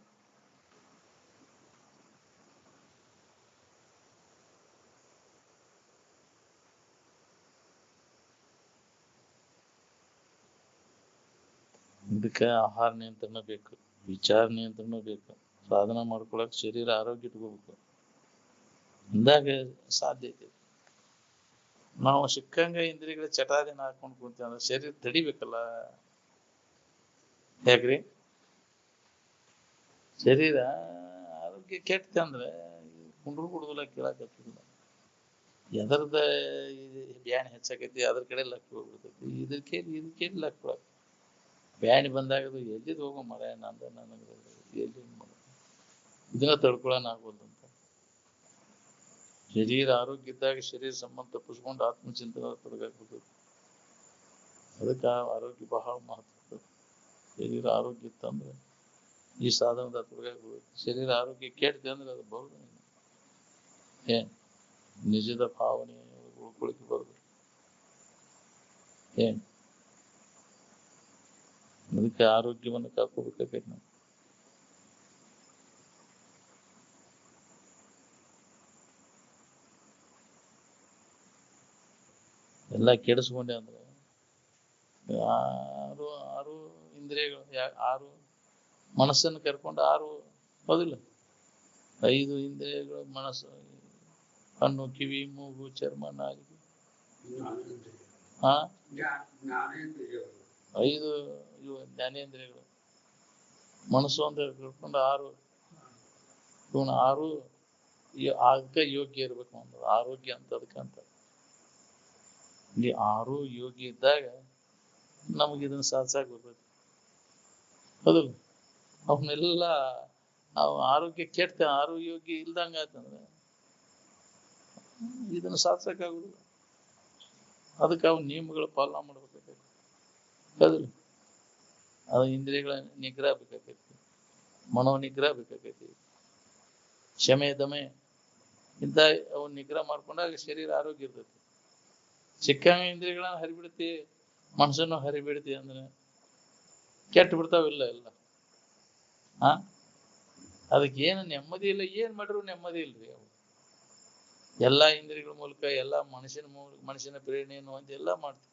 ಇದಕ್ಕೆ ಆಹಾರ ನಿಯಂತ್ರಣ ಬೇಕು, ವಿಚಾರ ನಿಯಂತ್ರಣ ಬೇಕು. ಸಾಧನ ಮಾಡ್ಕೊಳಕ್ ಶರೀರ ಆರೋಗ್ಯ ಇಟ್ಕೋಬೇಕು. ಅಂದಾಗ ಸಾಧ್ಯ ಐತಿ. ನಾವು ಸಿಕ್ಕಂಗ ಇಂದ್ರಿಯಗಳ ಚಟಾದಿನ ಹಾಕೊಂಡು ಕುಂತೀವಿ ಅಂದ್ರೆ ಶರೀರ ತಡಿಬೇಕಲ್ಲ. ಹೇಗ್ರಿ ಶರೀರ ಆರೋಗ್ಯ ಕೆಟ್ಟ ಅಂದ್ರೆ ಕುಂಡ್ರು ಕುಡುದಲ್ಲ ಕೇಳಾಕತ್ತಿಲ್ಲ. ಎದರ್ದ ಬ್ಯಾಣಿ ಹೆಚ್ಚಾಕೈತಿ ಅದ್ರ ಕಡೆ ಲಕ್ಕ ಹೋಗ್ಬಿಡ್ತೈತಿ. ಇದಕ್ಕೆ ಲಕ್ಕ ಬ್ಯಾಣಿ ಬಂದಾಗದು ಎಲ್ಲಿದ್ ಹೋಗೋ ಮರ ನನಗೆ ಎಲ್ಲಿ ಇದನ್ನ ತಡ್ಕೊಳ್ಳೋಣ ಆಗೋದಂತ. ಶರೀರ ಆರೋಗ್ಯ ಇದ್ದಾಗ ಶರೀರ ಸಂಬಂಧ ತಪ್ಪಿಸ್ಕೊಂಡು ಆತ್ಮಚಿಂತನ ತೊಡಗಾಕ್ಬಿಡ್ತೈತಿ. ಅದಕ್ಕೆ ಆರೋಗ್ಯ ಬಹಳ ಮಹತ್ವ. ಶರೀರ ಆರೋಗ್ಯ ಇತ್ತಂದ್ರೆ ಈ ಸಾಧನದ ತೊಡಗಾಕ್ಬಿಡ್ಬೇಕು. ಶರೀರ ಆರೋಗ್ಯ ಕೆಟ್ಟ ಅಂದ್ರೆ ಅದು ಬಹುದು ಏನ್ ನಿಜದ ಭಾವನೆ ಉಳ್ಕೊಳಿಕೆ ಬರುದು. ಏನ್ ಅದಕ್ಕೆ ಆರೋಗ್ಯವನ್ನು ಕಾಕೋಬೇಕಾಗೈತಿ. ನಾವು ಎಲ್ಲ ಕೆಡಿಸ್ಕೊಂಡೆ ಅಂದ್ರೆ ಆರು ಇಂದ್ರಿಯಗಳು, 6 ಮನಸ್ಸನ್ನು ಕರ್ಕೊಂಡು 6 ಹೌದಿಲ್ಲ. 5 ಇಂದ್ರಿಯಗಳು ಮನಸ್ಸು, ಕಣ್ಣು, ಕಿವಿ, ಮೂಗು, ಚರ್ಮ, ನಾಲಿಗೆ. 5 ಇವು ಜ್ಞಾನೇಂದ್ರಿಯಗಳು. ಮನಸ್ಸು ಅಂತ ಕರ್ಕೊಂಡು 6 ಇವನು 6 ಅದಕ್ಕೆ ಯೋಗ್ಯ ಇರ್ಬೇಕು. ಒಂದು ಆರೋಗ್ಯ ಅಂತ ಅದಕ್ಕಂತ ಇಲ್ಲಿ 6 ಯೋಗ್ಯ ಇದ್ದಾಗ ನಮಗೆ ಇದನ್ನ ಸಾಧಿಸಾಕ ಬರ್ತೈತಿ. ಹೌದಲ್ಲ. ಅವನ್ನೆಲ್ಲ ಆರೋಗ್ಯ ಕೆಟ್ಟ ಆರೋಗ್ಯ ಇಲ್ದಂಗ ಆಯ್ತಂದ್ರೆ ಇದನ್ನ ಸಾಧಿಸಕ್ಕಾಗುದಿಲ್ಲ. ಅದಕ್ಕೆ ಅವ್ ನಿಯಮಗಳ ಪಾಲನೆ ಮಾಡ್ಬೇಕಾಗೈತಿ. ಹೌದಲ್ಲ. ಅದು ಇಂದ್ರಿಯಗಳ ನಿಗ್ರಹ ಬೇಕಾಗೈತಿ, ಮನೋ ನಿಗ್ರಹ ಬೇಕಾಗೈತಿ, ಕ್ಷಮೆ ದಮೆ ಇಂಥ ಅವನ್ ನಿಗ್ರಹ ಮಾಡ್ಕೊಂಡಾಗ ಶರೀರ ಆರೋಗ್ಯ ಇರ್ತೈತಿ. ಸಿಕ್ಕಂಗ ಇಂದ್ರಿಯಗಳನ್ನ ಹರಿಬಿಡ್ತಿ, ಮನಸ್ಸನ್ನು ಹರಿಬಿಡ್ತಿ ಅಂದ್ರೆ ಕೆಟ್ಟ ಬಿಡ್ತಾವಿಲ್ಲ ಎಲ್ಲ. ಅದಕ್ಕೆ ಏನು ನೆಮ್ಮದಿ ಇಲ್ಲ. ಏನ್ ಮಾಡ್ರು ನೆಮ್ಮದಿ ಇಲ್ರಿ. ಅವು ಎಲ್ಲಾ ಇಂದ್ರಿಯಗಳ ಮೂಲಕ ಎಲ್ಲಾ ಮನುಷ್ಯನ ಪ್ರೇರಣೆಯನ್ನು ಹೊಂದಿ ಎಲ್ಲಾ ಮಾಡ್ತೀವಿ.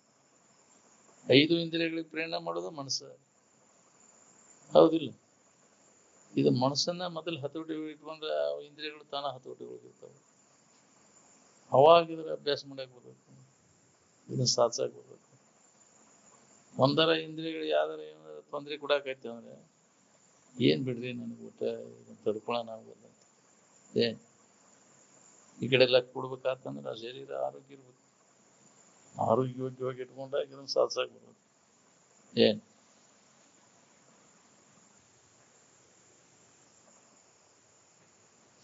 5 ಇಂದ್ರಿಯಗಳಿಗೆ ಪ್ರೇರಣೆ ಮಾಡೋದು ಮನಸ್ಸು. ಹೌದಿಲ್ಲ? ಇದು ಮನಸ್ಸನ್ನ ಮೊದಲು ಹತೋಟಿ ಇಟ್ಕೊಂಡ್ರೆ ಇಂದ್ರಿಯಗಳು ತಾನ ಹತೋಟಿಗಳಿರ್ತಾವೆ. ಅವಾಗ ಇದ್ರ ಅಭ್ಯಾಸ ಮಾಡಕ್ ಬರ್ತೈತಿ, ಇದನ್ನ ಸಾಧಿಸಕ್ ಬರ್ತೈತಿ. ಒಂದರ ಇಂದ್ರಿಯಗಳು ಯಾವ್ದಾರ ಏನಾರ ತೊಂದರೆ ಕೊಡಾಕೈತಿ ಅಂದ್ರೆ ಏನ್ ಬಿಡ್ರಿ ನನಗೆ ಊಟ ತಡ್ಕೊಳಣ ಆಗೋಲ್ಲ ಅಂತ. ಈ ಕಡೆ ಎಲ್ಲ ಕೊಡ್ಬೇಕಾತಂದ್ರೆ ಆ ಶರೀರ ಆರೋಗ್ಯ ಇರ್ಬೇಕು. ಆರೋಗ್ಯವಾಗಿ ಇಟ್ಕೊಂಡಾಗ ಇದನ್ನ ಸಾಧಿಸಕ್ ಬರ್ತೈತಿ. ಏನ್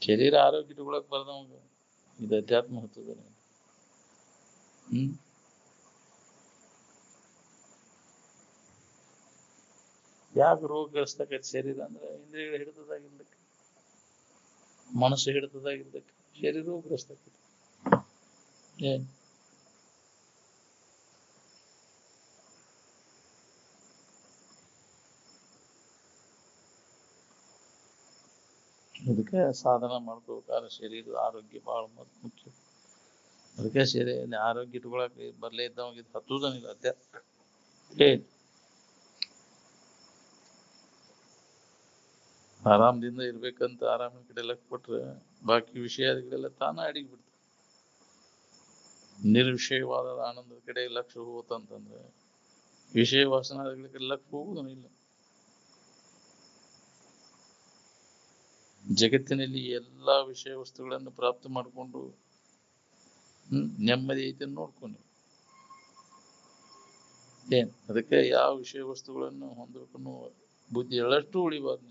ಶರೀರ ಆರೋಗ್ಯ ಇಟ್ಕೊಳಕ್ ಬರ್ದವಂಗ ಇದು ಅಧ್ಯಾತ್ಮ ಹೊತ್ತದ. ಯಾಕೆ ರೋಗ ಗ್ರಸ್ತಕೈತಿ ಶರೀರ ಅಂದ್ರೆ ಇಂದ್ರಿಯಗಳು ಹಿಡಿತದಾಗಿರ್ಲಿಕ್ಕೆ, ಮನಸ್ಸು ಹಿಡಿತದಾಗಿರ್ಲಿಕ್ಕೆ ಶರೀರ ರೋಗಗ್ರಸ್ತಕೈತಿ. ಏನ್ ಅದಕ್ಕೆ ಸಾಧನ ಮಾಡ್ಕೋಬೇಕಾದ್ರೆ ಶರೀರದ ಆರೋಗ್ಯ ಬಹಳ ಮುಖ್ಯ. ಅದಕ್ಕೆ ಶರೀರ ಆರೋಗ್ಯ ಇಟ್ಕೊಳಕ್ ಬರ್ಲೇ ಇದ್ದವಾಗ ಇದು ಹತ್ತುದನಿಲ್ಲ ಅಧ್ಯಾತ್ಮ. ಆರಾಮದಿಂದ ಇರ್ಬೇಕಂತ ಆರಾಮಿನ ಕಡೆ ಲಕ್ಷ ಕೊಟ್ರೆ ಬಾಕಿ ವಿಷಯಗಳೆಲ್ಲ ತಾನ ಅಡಿಗೆ ಬಿಡ್ತಾರೆ. ನಿರ್ವಿಷಯವಾದ ಆನಂದದ ಕಡೆ ಲಕ್ಷ ಹೋತಂತಂದ್ರೆ ವಿಷಯ ವಾಸನಾದ ಕಡೆ ಲಕ್ಷ ಹೋಗುವುದಿಲ್ಲ. ಜಗತ್ತಿನಲ್ಲಿ ಎಲ್ಲಾ ವಿಷಯ ವಸ್ತುಗಳನ್ನು ಪ್ರಾಪ್ತಿ ಮಾಡಿಕೊಂಡು ನೆಮ್ಮದಿ ಐತೆ ನೋಡ್ಕೊಂಡು ಏನ್ ಅದಕ್ಕೆ ಯಾವ ವಿಷಯ ವಸ್ತುಗಳನ್ನು ಹೊಂದಬೇಕು ಬುದ್ಧಿ ಎಳ್ಳಷ್ಟು ಉಳಿಬಾರ್ದು.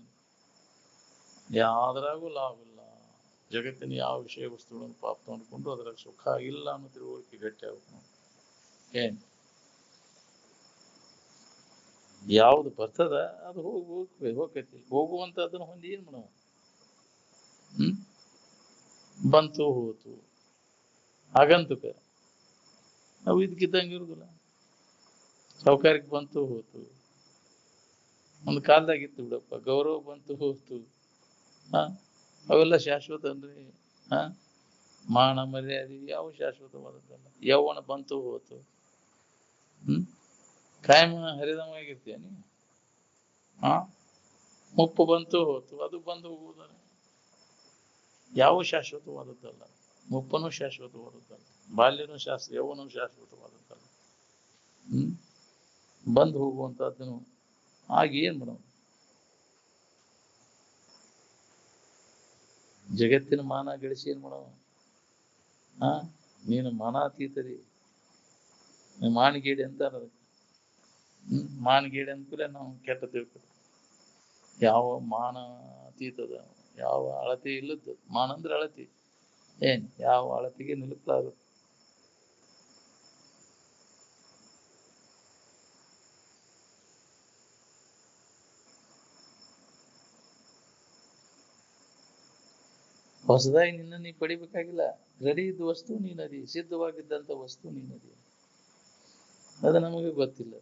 ಯಾವ್ದ್ರಾಗೂ ಲಾಭ ಇಲ್ಲ. ಜಗತ್ತಿನ ಯಾವ ವಿಷಯ ವಸ್ತುಗಳನ್ನು ಪ್ರಾಪ್ತ ಮಾಡ್ಕೊಂಡು ಅದರ ಸುಖ ಇಲ್ಲ ಅನ್ನೋ ತಿಳುವಳಿಕೆ ಗಟ್ಟಿ ಆಗ್ಬೇಕು. ಏನ್ ಯಾವ್ದು ಬರ್ತದ ಅದು ಹೋಗೈತಿ. ಹೋಗುವಂತದನ್ನ ಹೊಂದಿ ಏನ್ ಮಾಡವ? ಬಂತು ಹೋತು ಆಗಂತುಕ ಅವು ಇದಕ್ಕಿದ್ದಂಗೆ ಇರುದಿಲ್ಲ. ಸೌಕರ್ಯಕ್ಕೆ ಬಂತು ಹೋತು. ಒಂದು ಕಾಲದಾಗಿತ್ತು ಬಿಡಪ್ಪ, ಗೌರವ ಬಂತು ಹೋತು. ಅವೆಲ್ಲ ಶಾಶ್ವತ ಅನ್ರಿ. ಮಾನ ಮರ್ಯಾದೆ ಯಾವ ಶಾಶ್ವತವಾದದ್ದಲ್ಲ. ಯೌವನ ಬಂತು ಹೋತು. ಕಾಯಂ ಹರಿದವಾಗಿರ್ತೀಯ ನೀ. ಮುಪ್ಪು ಬಂತು ಹೋತು, ಅದು ಬಂದು ಹೋಗುವುದಲ್ಲ. ಯಾವ ಶಾಶ್ವತವಾದದ್ದಲ್ಲ. ಮುಪ್ಪನು ಶಾಶ್ವತವಾದದ್ದಲ್ಲ, ಬಾಲ್ಯನೂ ಯೌವನೂ ಶಾಶ್ವತವಾದದ್ದಲ್ಲ. ಬಂದು ಹೋಗುವಂತಹದ್ದನ್ನು ಆಗ ಏನ್ ಮಾಡೋಣ? ಜಗತ್ತಿನ ಮಾನ ಗಳಿಸಿ ಏನ್ ಮಾಡವ? ನೀನು ಮಾನಾತೀತರಿ. ಮಾನಗೇಡಿ ಅಂತ ಮಾನಗೇಡಿ ಅಂದ್ಕೂಲೆ ನಾವು ಕೆಟ್ಟ ತಿಳ್ಕೊತೀವಿ. ಯಾವ ಮಾನ ಅತೀತದ, ಯಾವ ಅಳತೆ ಇಲ್ಲದ್ದು. ಮಾನ ಅಂದ್ರೆ ಅಳತಿ. ಏನ್ ಯಾವ ಅಳತೆಗೆ ನಿಲ್ಲುತ್ತಾಗುತ್ತೆ. ಹೊಸದಾಗಿ ನಿನ್ನ ನೀ ಪಡಿಬೇಕಾಗಿಲ್ಲ. ರೆಡಿ ಇದ್ದ ವಸ್ತು ನೀನದಿ, ಸಿದ್ಧವಾಗಿದ್ದಂತ ವಸ್ತು ನೀನದಿ. ಅದು ನಮಗೆ ಗೊತ್ತಿಲ್ಲ.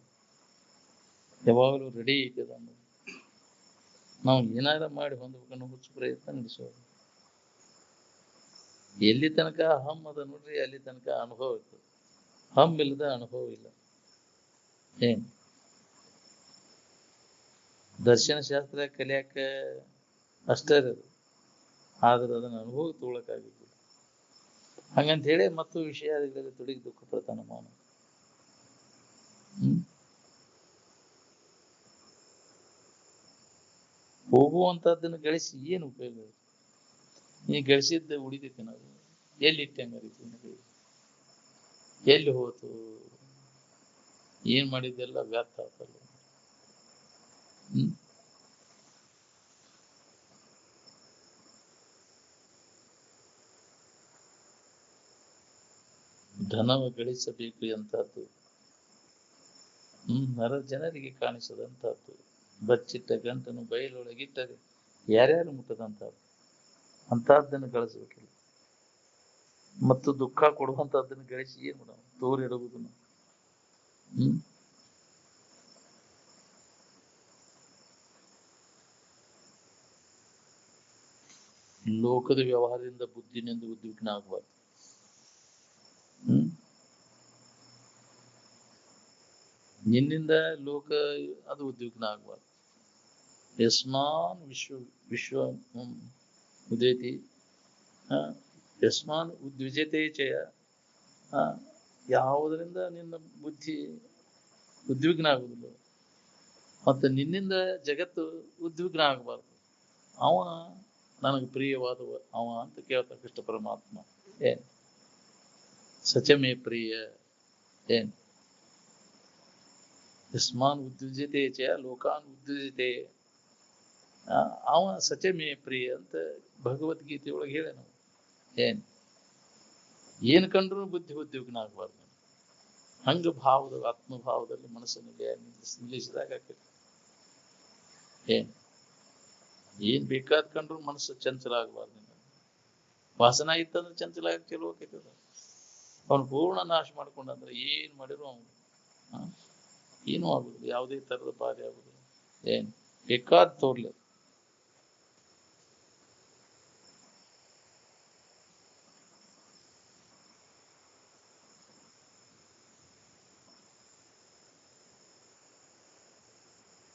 ಯಾವಾಗಲೂ ರೆಡಿ ಇದ್ದದ ಅನ್ನೋದು. ನಾವು ಏನಾರ ಮಾಡಿ ಹೊಂದಬೇಕನ್ನೋ ಹುಚ್ಚು ಪ್ರಯತ್ನ ನಡೆಸೋದು. ಎಲ್ಲಿ ತನಕ ಅಹಂ ಅದ ನೋಡ್ರಿ ಅಲ್ಲಿ ತನಕ ಅನುಭವ ಇರ್ತದೆ. ಹಮ್ ಇಲ್ಲದ ಅನುಭವ ಇಲ್ಲ. ಏನ್ ದರ್ಶನ ಶಾಸ್ತ್ರ ಕಲಿಯಾಕ ಅಷ್ಟೇ ಇರೋದು, ಆದ್ರೆ ಅದನ್ನ ಅನುಭವ ತಗೊಳಕಾಗಿಲ್ಲ. ಹಂಗಂತ ಹೇಳಿ ಮತ್ತು ವಿಷಯದಲ್ಲಿ ತೊಡಗಿ ದುಃಖ ಪಡ್ತಾನ ಮಾನವ. ಹೋಗುವಂತದ್ದನ್ನು ಗಳಿಸಿ ಏನು ಉಪಯೋಗ? ನೀ ಗಳಿಸಿದ್ದ ಉಳಿದೈತೆ ನಾವು ಎಲ್ಲಿ ಇಟ್ಟಂಗ, ಎಲ್ಲಿ ಹೋತು? ಏನ್ ಮಾಡಿದ್ದೆಲ್ಲ ವ್ಯರ್ಥ ಆಗ್ತಲ್ಲ. ಧನವ ಗಳಿಸಬೇಕು ಎಂತಹದ್ದು ಜನರಿಗೆ ಕಾಣಿಸದಂತಹದ್ದು. ಬಚ್ಚಿಟ್ಟ ಗಂಟನ್ನು ಬಯಲೊಳಗಿಟ್ಟರೆ ಯಾರ್ಯಾರು ಮುಟ್ಟದಂತಹದ್ದು. ಅಂತಹದ್ದನ್ನು ಗಳಿಸಬೇಕಿಲ್ಲ. ಮತ್ತು ದುಃಖ ಕೊಡುವಂತಹದ್ದನ್ನು ಗಳಿಸಿ ಏನ್ ಮಾಡೋಣ? ತೋರಿಡುವುದನ್ನು. ಲೋಕದ ವ್ಯವಹಾರದಿಂದ ಬುದ್ಧಿನಿಂದ ಉದ್ವಿಗ್ನ ಆಗಬಾರ್ದು. ನಿನ್ನಿಂದ ಲೋಕ ಅದು ಉದ್ವಿಗ್ನ ಆಗಬಾರ್ದು. ಯಸ್ಮಾನ್ ವಿಶ್ವ ಉದೇತಿ ಯಸ್ಮಾನ್ ಉದ್ವಿಜತೆ ಚಯ. ಯಾವುದರಿಂದ ನಿನ್ನ ಬುದ್ಧಿ ಉದ್ವಿಗ್ನ ಆಗುವುದಿಲ್ಲ, ಮತ್ತು ನಿನ್ನಿಂದ ಜಗತ್ತು ಉದ್ವಿಗ್ನ ಆಗಬಾರ್ದು. ಅವ ನನಗೆ ಪ್ರಿಯವಾದವ ಅವ ಅಂತ ಕೇಳ್ತಾ ಕೃಷ್ಣ ಪರಮಾತ್ಮ. ಏನ್ ಸಚಮೇ ಪ್ರಿಯ. ಏನ್ ಯಸ್ಮಾನ್ ಉದ್ವಿಜತೆ ಚ ಲೋಕಾನ್ ಉದ್ವಿಜತೆ. ಅವ ಸಚಮೇ ಪ್ರಿಯ ಅಂತ ಭಗವದ್ಗೀತೆ ಒಳಗೆ ಹೇಳ ನಾವು. ಏನ್ ಕಂಡ್ರು ಬುದ್ಧಿ ಉದ್ವಿಗ್ನ ಆಗಬಾರ್ದು. ಹಂಗ ಭಾವದ ಆತ್ಮಭಾವದಲ್ಲಿ ಮನಸ್ಸನ್ನು ನಿಲ್ಲಿಸಿದಾಗ ಏನ್ ಬೇಕಾದ್ ಕಂಡ್ರು ಮನಸ್ಸು ಚಂಚಲ ಆಗಬಾರ್ದು. ವಾಸನ ಇತ್ತಂದ್ರೆ ಚಂಚಲ ಆಗಿ ಚಲೋ ಆಕೈತದ. ಅವನು ಪೂರ್ಣ ನಾಶ ಮಾಡ್ಕೊಂಡಂದ್ರೆ ಏನ್ ಮಾಡಿದ್ರು ಅವನು ಏನೂ ಆಗುದಿಲ್ಲ, ಯಾವುದೇ ತರದ ಬಾಧೆ ಆಗುದಿಲ್ಲ. ಬೇಕಾದ್ ತೋರ್ಲಿ.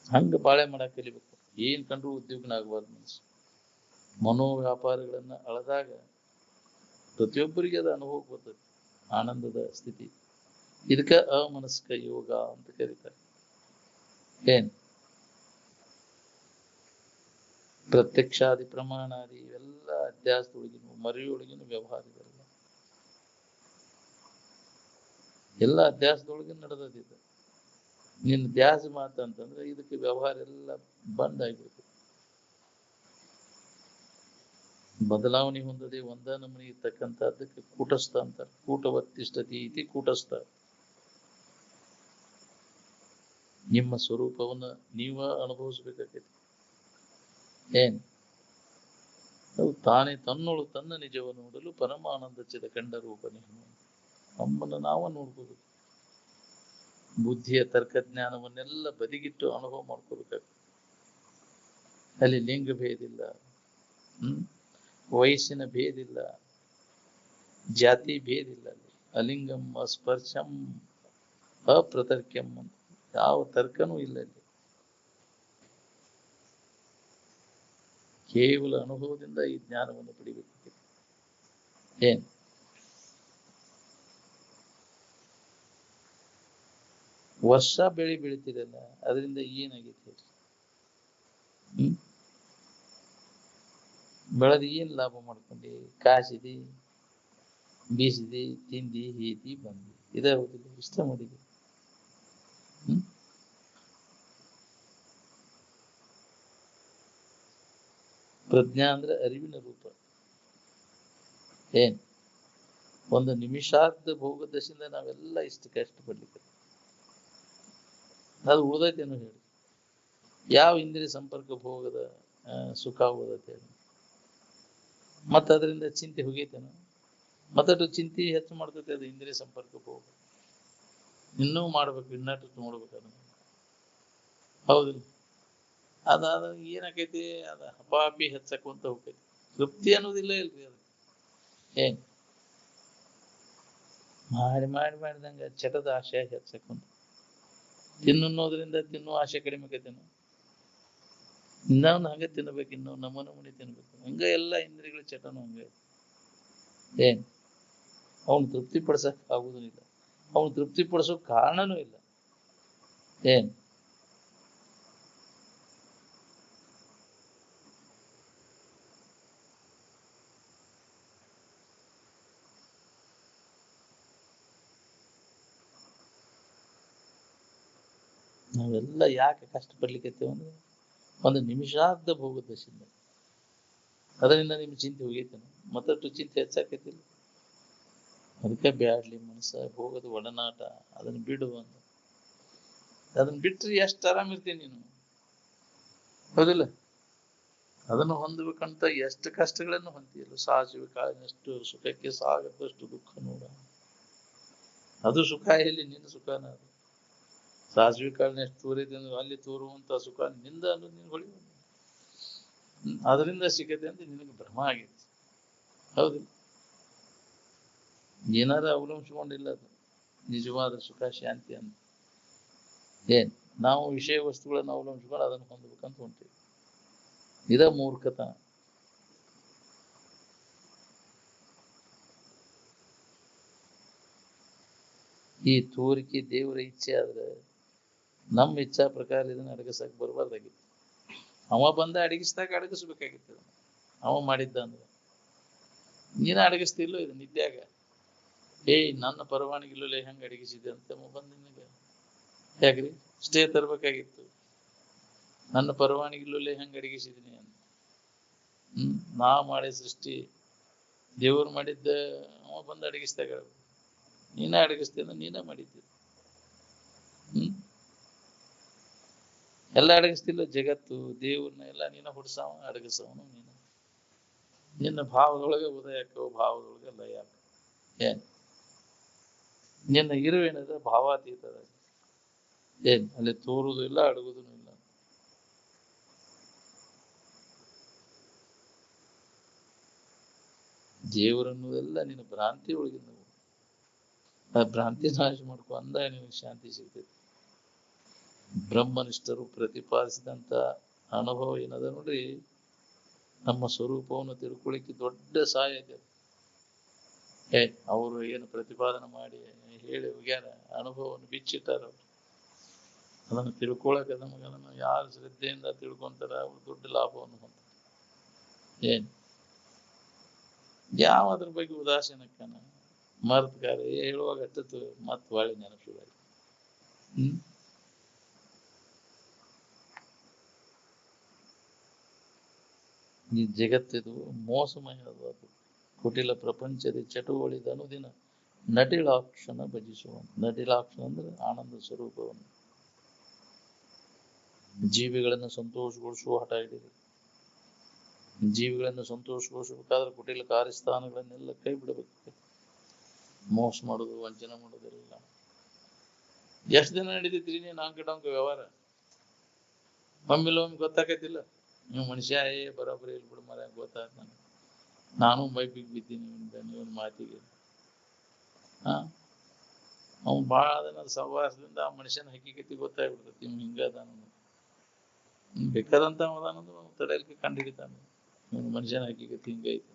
ಹಂಗ ಬಾಳೆ ಮಾಡಕ್ ಕಲಿಬೇಕು. ಏನ್ ಕಂಡ್ರು ಉದ್ಯೋಗನ ಆಗಬಾರ್ದು ಮನಸ್ಸು. ಮನೋವ್ಯಾಪಾರಗಳನ್ನ ಅಳದಾಗ ಪ್ರತಿಯೊಬ್ಬರಿಗೆ ಅದು ಅನುಭವ ಬರ್ತದೆ, ಆನಂದದ ಸ್ಥಿತಿ. ಇದಕ್ಕ ಅಮನಸ್ಕ ಯೋಗ ಅಂತ ಕರೀತಾರೆ. ಪ್ರತ್ಯಕ್ಷಾದಿ ಪ್ರಮಾಣಾದಿ ಇವೆಲ್ಲ ಅಧ್ಯಾಸದೊಳಗಿನ ಮರೆಯೊಳಗಿನ ವ್ಯವಹಾರಗಳೆಲ್ಲ ಎಲ್ಲ ಅಧ್ಯಾಸದೊಳಗಿನ ನಡೆದಿದೆ. ನಿನ್ನ ಧ್ಯಾಸ ಮಾತಂತಂದ್ರೆ ಇದಕ್ಕೆ ವ್ಯವಹಾರ ಎಲ್ಲ ಬಂದ್ ಆಗಿಬಿಡ್ತದೆ. ಬದಲಾವಣೆ ಹೊಂದದೆ ಒಂದ ನಮೂನಿ ಇರ್ತಕ್ಕಂಥದ್ದಕ್ಕೆ ಕೂಟಸ್ಥ ಅಂತಾರೆ. ಕೂಟವತ್ತಿಷ್ಠತಿ ಇತಿ ಕೂಟಸ್ಥ. ನಿಮ್ಮ ಸ್ವರೂಪವನ್ನ ನೀವ ಅನುಭವಿಸ್ಬೇಕಾಗೈತಿ. ತಾನೇ ತನ್ನೋಳು ತನ್ನ ನಿಜವ ನೋಡಲು ಪರಮಾನಂದ ಚಿದ ಕಂಡ ರೂಪ ನೀವು. ನಮ್ಮನ್ನು ನಾವ ನೋಡ್ಕೋಬೇಕು. ಬುದ್ಧಿಯ ತರ್ಕಜ್ಞಾನವನ್ನೆಲ್ಲ ಬದಿಗಿಟ್ಟು ಅನುಭವ ಮಾಡ್ಕೋಬೇಕಾಗ್ತದೆ. ಅಲ್ಲಿ ಲಿಂಗ ಭೇದ ಇಲ್ಲ, ವಯಸ್ಸಿನ ಭೇದ ಇಲ್ಲ, ಜಾತಿ ಭೇದ ಇಲ್ಲ. ಅಲ್ಲಿ ಅಲಿಂಗಂ ಅಸ್ಪರ್ಶಂ ಅಪ್ರತರ್ಕ್ಯಂ ಅಂತ ಯಾವ ತರ್ಕನೂ ಇಲ್ಲ. ಅಲ್ಲಿ ಕೇವಲ ಅನುಭವದಿಂದ ಈ ಜ್ಞಾನವನ್ನು ಪಡಿಬೇಕು. ವರ್ಷ ಬೆಳೆ ಬೆಳಿತೀರಲ್ಲ, ಅದರಿಂದ ಏನಾಗೈತೆ? ಬೆಳೆದು ಏನ್ ಲಾಭ ಮಾಡ್ಕೊಂಡಿ? ಕಾಸಿದಿ, ಬೀಸಿದಿ, ತಿಂದಿ, ಹೀತಿ, ಬಂದಿ. ಇದಾಗುದಿಲ್ಲ, ಇಷ್ಟ ಮಾಡಿದಿ. ಪ್ರಜ್ಞಾ ಅಂದ್ರೆ ಅರಿವಿನ ರೂಪ. ಒಂದು ನಿಮಿಷಾರ್ಧ ಭೋಗದಶಿಂದ ನಾವೆಲ್ಲ ಇಷ್ಟು ಕಷ್ಟಪಡ್ಲಿಕ್ಕೆ ಅದು ಉಳ್ದೈತೇನೋ ಹೇಳಿ. ಯಾವ ಇಂದ್ರಿಯ ಸಂಪರ್ಕ ಭೋಗದ ಸುಖ ಹೋಗತ್ತೆ ಹೇಳಿ. ಮತ್ತ ಅದರಿಂದ ಚಿಂತೆ ಹೋಗೈತೇನೋ. ಮತ್ತಷ್ಟು ಚಿಂತೆ ಹೆಚ್ಚು ಮಾಡ್ತೈತೆ ಅದು ಇಂದ್ರಿಯ ಸಂಪರ್ಕ ಭೋಗ. ಇನ್ನೂ ಮಾಡ್ಬೇಕು, ಇನ್ನಷ್ಟು ನೋಡ್ಬೇಕು ಅದನ್ನ. ಹೌದಿಲ್ಲ? ಅದಾದ ಏನಾಕೈತಿ, ಅದ ಹಪಾಪಿ ಹೆಚ್ಚಕೊಂತ ಹೋಗ್ತೈತಿ. ತೃಪ್ತಿ ಅನ್ನೋದಿಲ್ಲ ಇಲ್ರಿ. ಅದು ಮಾಡಿದಂಗ ಚಟದ ಆಶೆ ಹೆಚ್ಚಕೊಂತ. ತಿನ್ನೋದ್ರಿಂದ ತಿನ್ನುವ ಆಶೆ ಕಡಿಮೆ ಆಕೈತೇನು? ಇನ್ನೊಂದು ಹಂಗ ತಿನ್ಬೇಕು, ಇನ್ನೂ ನಮೂನಿ ತಿನ್ಬೇಕು. ಹಂಗ ಎಲ್ಲ ಇಂದ್ರಿಯಗಳ ಚಟನು ಹಂಗ. ಅವನು ತೃಪ್ತಿ ಪಡಿಸಕ್ ಆಗುದಿಲ್ಲ. ಅವನು ತೃಪ್ತಿ ಪಡಿಸೋ ಕಾರಣನೂ ಇಲ್ಲ. ನಾವೆಲ್ಲ ಯಾಕೆ ಕಷ್ಟಪಡ್ಲಿಕ್ಕತ್ತೇವೆ ಅಂದ್ರೆ ಒಂದು ನಿಮಿಷಾರ್ಧ ಭೋಗದಶಿಂದ. ಅದರಿಂದ ನಿಮ್ ಚಿಂತೆ ಹೋಗೈತೇನೆ, ಮತ್ತಷ್ಟು ಚಿಂತೆ ಹೆಚ್ಚಾಕೈತಿಲ್ಲ. ಅದಕ್ಕೆ ಬ್ಯಾಡ್ಲಿ ಮನಸ್ಸ, ಭೋಗದ ಒಡನಾಟ ಅದನ್ನ ಬಿಡು ಅಂತ. ಅದನ್ನ ಬಿಟ್ರೆ ಎಷ್ಟು ಆರಾಮ್ ಇರ್ತೀನಿ ನೀನು, ಹೌದಿಲ್ಲ? ಅದನ್ನು ಹೊಂದಬೇಕಂತ ಎಷ್ಟು ಕಷ್ಟಗಳನ್ನು ಹೊಂದಿಯಲ್ಲ. ಸಾಸಿವೆ ಕಾಳಿನಷ್ಟು ಸುಖಕ್ಕೆ ಸಾಗದಷ್ಟು ದುಃಖ ನೋಡ. ಅದು ಸುಖ ಎಲ್ಲಿ? ನಿನ್ನ ಸುಖನ ಅದು. ಸಾಸಿವೆ ಕಾಳಿನ ಎಷ್ಟು ತೋರಿದೆ ಅಂದ್ರೆ ಅಲ್ಲಿ ತೋರುವಂತ ಸುಖ ನಿಂದ ಅನ್ನೋದು ನಿನ್ ಹೊಳಿ ಅದರಿಂದ ಸಿಗತ್ತೆ ಅಂತ ನಿನಗೆ ಭ್ರಮ ಆಗೈತಿ, ಹೌದಿಲ್ಲ? ಏನಾರ ಅವಲಂಬಿಸ್ಕೊಂಡಿಲ್ಲ ಅದು ನಿಜವಾದ ಸುಖ ಶಾಂತಿ ಅಂತ. ಏನ್ ನಾವು ವಿಷಯ ವಸ್ತುಗಳನ್ನು ಅವಲಂಬಿಸ್ಕೊಂಡು ಅದನ್ನು ಹೊಂದ್ಬೇಕಂತ ಹೊಂತೀವಿ. ಇದ ಮೂರ್ಖತನ. ಈ ತೋರಿಕೆ ದೇವರ ಇಚ್ಛೆ ಆದ್ರೆ ನಮ್ಮ ಇಚ್ಛಾ ಪ್ರಕಾರ ಇದನ್ನ ಅಡಗಿಸಕ್ ಬರಬಾರ್ದಾಗಿತ್ತು. ಅವ ಬಂದ ಅಡಗಿಸಿದಾಗ ಅಡಗಿಸ್ಬೇಕಾಗಿತ್ತು. ಅವ ಮಾಡಿದ್ದ ಅಂದ್ರೆ ನೀನ ಅಡಗಿಸ್ತಿಲ್ಲೋ ಇದು ನಿದ್ಯಾಗ. ನನ್ನ ಪರವಾನಗಿ ಇಲ್ಲೇ ಹೆಂಗ ಅಡಗಿಸಿದೆ ಅಂತ ಬಂದ ನಿನಗೆ ಯಾಕ್ರಿ ಸ್ಟೇ ತರ್ಬೇಕಾಗಿತ್ತು. ನನ್ನ ಪರವಾನಗಿ ಇಲ್ಲೇ ಹೆಂಗ ಅಡಗಿಸಿದೀನಿ ಅಂತ. ನಾ ಮಾಡಿ ಸೃಷ್ಟಿ ದೇವ್ರು ಮಾಡಿದ್ದ ಅವ ಬಂದು ಅಡಗಿಸಿದಾಗ ನೀನ ಅಡಗಿಸ್ತಿ ಅಂದ್ರೆ ನೀನ ಮಾಡಿದ್ದೆ. ಎಲ್ಲ ಅಡಗಿಸ್ತಿಲ್ಲ ಜಗತ್ತು ದೇವ್ರನ್ನ ಎಲ್ಲ ನೀನ ಹುಡ್ಸವ ಅಡಗಿಸವನು ನೀನು. ನಿನ್ನ ಭಾವದೊಳಗೆ ಉದಯಕ್ಕೋ ಭಾವದೊಳಗೆ ಲಯ ಏನ್ ನಿನ್ನ ಇರುವೇನದ ಭಾವಾತೀತದ ಏನ್ ಅಲ್ಲಿ ತೋರುದು ಇಲ್ಲ ಅಡಗುದೂ ಇಲ್ಲ. ದೇವರನ್ನುವುದೆಲ್ಲ ನಿನ್ನ ಭ್ರಾಂತಿ ಒಳಗಿನ ಆ ಭ್ರಾಂತಿ ನಾಶ ಮಾಡ್ಕೊ ಅಂದಾಗ ನಿನಗೆ ಶಾಂತಿ ಸಿಗ್ತೈತಿ. ಬ್ರಹ್ಮನಿಷ್ಠರು ಪ್ರತಿಪಾದಿಸಿದಂತ ಅನುಭವ ಏನದ ನೋಡ್ರಿ, ನಮ್ಮ ಸ್ವರೂಪವನ್ನು ತಿಳ್ಕೊಳ್ಳಿಕ್ಕೆ ದೊಡ್ಡ ಸಹಾಯ ಇದೆ. ಅವರು ಏನು ಪ್ರತಿಪಾದನೆ ಮಾಡಿ ಹೇಳಿ ಹೋಗ್ಯಾರ, ಅನುಭವವನ್ನು ಬಿಚ್ಚಿಟ್ಟಾರ. ಅದನ್ನು ತಿಳ್ಕೊಳಕ ನಮಗೆ ಅದನ್ನು ಯಾರು ಶ್ರದ್ಧೆಯಿಂದ ತಿಳ್ಕೊಂತಾರ ಅವ್ರು ದೊಡ್ಡ ಲಾಭವನ್ನು ಹೊಂದ. ಯಾವ ಅದ್ರ ಬಗ್ಗೆ ಉದಾಸೀನಕ್ಕನ ಮರ್ತ್ಕಾರ ಹೇಳುವಾಗ ಅಟ್ಟತ್ತು ಮತ್ ಹೊಳ್ಳಿ ನೆನಪುಗಳ. ಈ ಜಗತ್ತಿದು ಮೋಸಮಯವಾದ ಕುಟಿಲ ಪ್ರಪಂಚದ ಚಟುವಳಿದ ಅನುದಿನ ನಟಿಲಾಕ್ಷಣ ಭಜಿಸುವ. ನಟಿಲಾಕ್ಷಣ ಅಂದ್ರೆ ಆನಂದ ಸ್ವರೂಪವನ್ನು. ಜೀವಿಗಳನ್ನು ಸಂತೋಷಗೊಳಿಸುವ ಹಠ ಹಿಡಿದು ಜೀವಿಗಳನ್ನು ಸಂತೋಷಗೊಳಿಸಬೇಕಾದ್ರೆ ಕುಟಿಲ ಕಾರ್ಯಸ್ಥಾನಗಳನ್ನೆಲ್ಲ ಕೈ ಬಿಡಬೇಕು. ಮೋಸ ಮಾಡೋದು, ವಂಚನೆ ಮಾಡೋದಿಲ್ಲ. ಎಷ್ಟು ದಿನ ನಡೀತಿದ್ರಿ ನೀನು ಅಂಕಟಂಕ ವ್ಯವಹಾರ? ಒಮ್ಮಿಲ್ಲೊಮ್ಮೆ ಗೊತ್ತಾಗತ್ತಿಲ್ಲ ನೀವು ಮನುಷ್ಯ ಬರೋಬ್ಬರಿ ಇಲ್ಲಿ ಬಿಡು ಮರ ಗೊತ್ತಾಯ್ತು ನನಗೆ. ನಾನು ಮೈಪಿಗೆ ಬಿದ್ದೀನಿ ಇವನ್ ಮಾತಿಗೆ. ಅವ್ನು ಭಾಳ ದಿನ ಸಹವಾಸದಿಂದ ಆ ಮನುಷ್ಯನ ಹಕ್ಕಿಗತಿ ಗೊತ್ತಾಗ್ಬಿಡ್ತೈತಿ. ಇವ್ ಹಿಂಗದಾನ ಬೇಕಾದಂತ ಅವದಾನಂದು ತಡೆಯಲಿಕ್ಕೆ ಕಂಡಿಡಿತಾನೆ. ಇವನು ಮನುಷ್ಯನ ಹಕ್ಕಿಗತಿ ಹಿಂಗೈತಿ.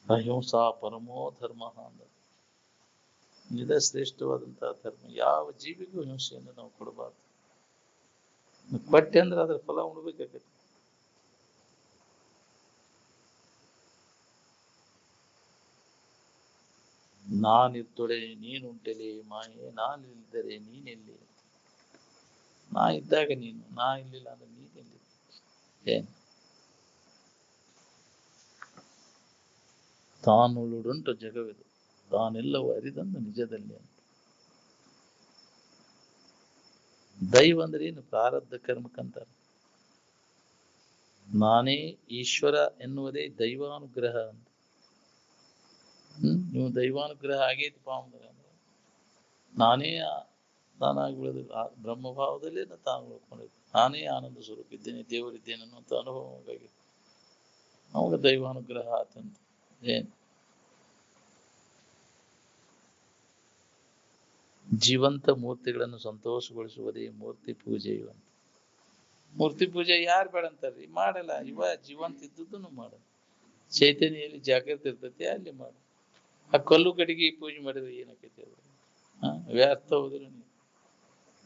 ಅಹಿಂಸಾ ಪರಮೋ ಧರ್ಮ ಅಂದ. ಇದ ಶ್ರೇಷ್ಠವಾದಂತಹ ಧರ್ಮ. ಯಾವ ಜೀವಿಗೂ ಹಿಂಸೆಯನ್ನು ನಾವು ಕೊಡಬಾರ್ದು. ಕೊಟ್ಟೆ ಅಂದ್ರೆ ಅದ್ರ ಫಲ ಉಣ್ಬೇಕಾಗತ್ತೆ. ನಾನಿದ್ದೊಡೆ ನೀನುಂಟೆಲೆ ಮಾಯೆ, ನಾನಿಲ್ಲದರೆ ನೀನೆಲ್ಲಿ. ನಾ ಇದ್ದಾಗ ನೀನು, ನಾ ಇಲ್ಲಿಲ್ಲ ಅಂದ್ರೆ ನೀನೆಲ್ಲಿ. ತಾನುಳ್ಳುಡುಂಟು ಜಗವಿದು, ತಾನೆಲ್ಲವೂ ಅರಿದಂದು ನಿಜದಲ್ಲಿ ಅಂತ. ದೈವ ಅಂದ್ರೆ ಏನು? ಪ್ರಾರಬ್ಧ ಕರ್ಮಕ್ಕಂತಾರೆ. ನಾನೇ ಈಶ್ವರ ಎನ್ನುವುದೇ ದೈವಾನುಗ್ರಹ ಅಂತ. ನೀವು ದೈವಾನುಗ್ರಹ ಆಗೈತಿ ಪಾವಂದ್ರೆ ಅಂದ್ರೆ ನಾನೇ ತಾನಾಗಿ ಉಳಿದ ಬ್ರಹ್ಮಭಾವದಲ್ಲೇ ತಾನು ಉಳ್ಕೊಂಡಿದ್ದೆ. ನಾನೇ ಆನಂದ ಸ್ವರೂಪ ಇದ್ದೇನೆ, ದೇವರಿದ್ದೇನೆ ಅನ್ನುವಂಥ ಅನುಭವ ಆಗಿದೆ. ಅವಾಗ ದೈವಾನುಗ್ರಹ ಆತಂತ. ಜೀವಂತ ಮೂರ್ತಿಗಳನ್ನು ಸಂತೋಷಗೊಳಿಸುವುದೇ ಮೂರ್ತಿ ಪೂಜೆಯು ಅಂತ. ಮೂರ್ತಿ ಪೂಜೆ ಯಾರು ಬೇಡ ಅಂತಾರ್ರಿ? ಮಾಡಲ್ಲ. ಇವ ಜೀವಂತ ಇದ್ದದ್ದನ್ನು ಮಾಡಲ್ಲ. ಚೈತನ್ಯಲ್ಲಿ ಜಾಗೃತಿ ಇರ್ತೈತಿ, ಅಲ್ಲಿ ಮಾಡ. ಆ ಕಲ್ಲು ಕಡೆಗೆ ಪೂಜೆ ಮಾಡಿದ್ರೆ ಏನಾಕೈತಿ? ಅದು ವ್ಯರ್ಥ ಹೋದ್ರೆ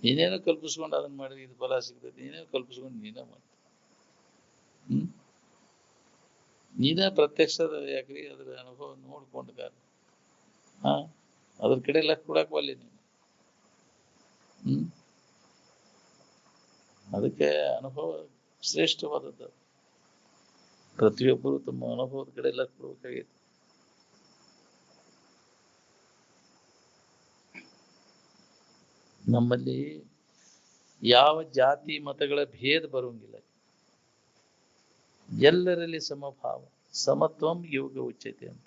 ನೀನೇನೋ ಕಲ್ಪಿಸ್ಕೊಂಡು ಅದನ್ನ ಮಾಡಿದ್ರೆ ಇದು ಫಲ ಸಿಗ್ತೈತಿ. ನೀನೇನೋ ಕಲ್ಪಿಸ್ಕೊಂಡು ನೀನೇ ಮಾಡ್ತ. ನೀನೇ ಪ್ರತ್ಯಕ್ಷದ ಯಾಕ್ರಿ ಅದ್ರ ಅನುಭವ ನೋಡ್ಕೊಂಡ್ಗಾರ ಅದ್ರ ಕಡೆ ಲಕ್ಷ ಕೊಡಕ್ ಒಲ್ಲೆ ನೀನು. ಅದಕ್ಕೆ ಅನುಭವ ಶ್ರೇಷ್ಠವಾದದ್ದು. ಪ್ರತಿಯೊಬ್ಬರು ತಮ್ಮ ಅನುಭವದ ಕಡೆ ಲಕ್ಷ ಕೊಡ್ಬೇಕಾಗೈತಿ. ನಮ್ಮಲ್ಲಿ ಯಾವ ಜಾತಿ ಮತಗಳ ಭೇದ ಬರುವಂಗಿಲ್ಲ. ಎಲ್ಲರಲ್ಲಿ ಸಮಭಾವ, ಸಮತ್ವಂ ಯೋಗ ಉಚ್ಯತೆ ಅಂತ.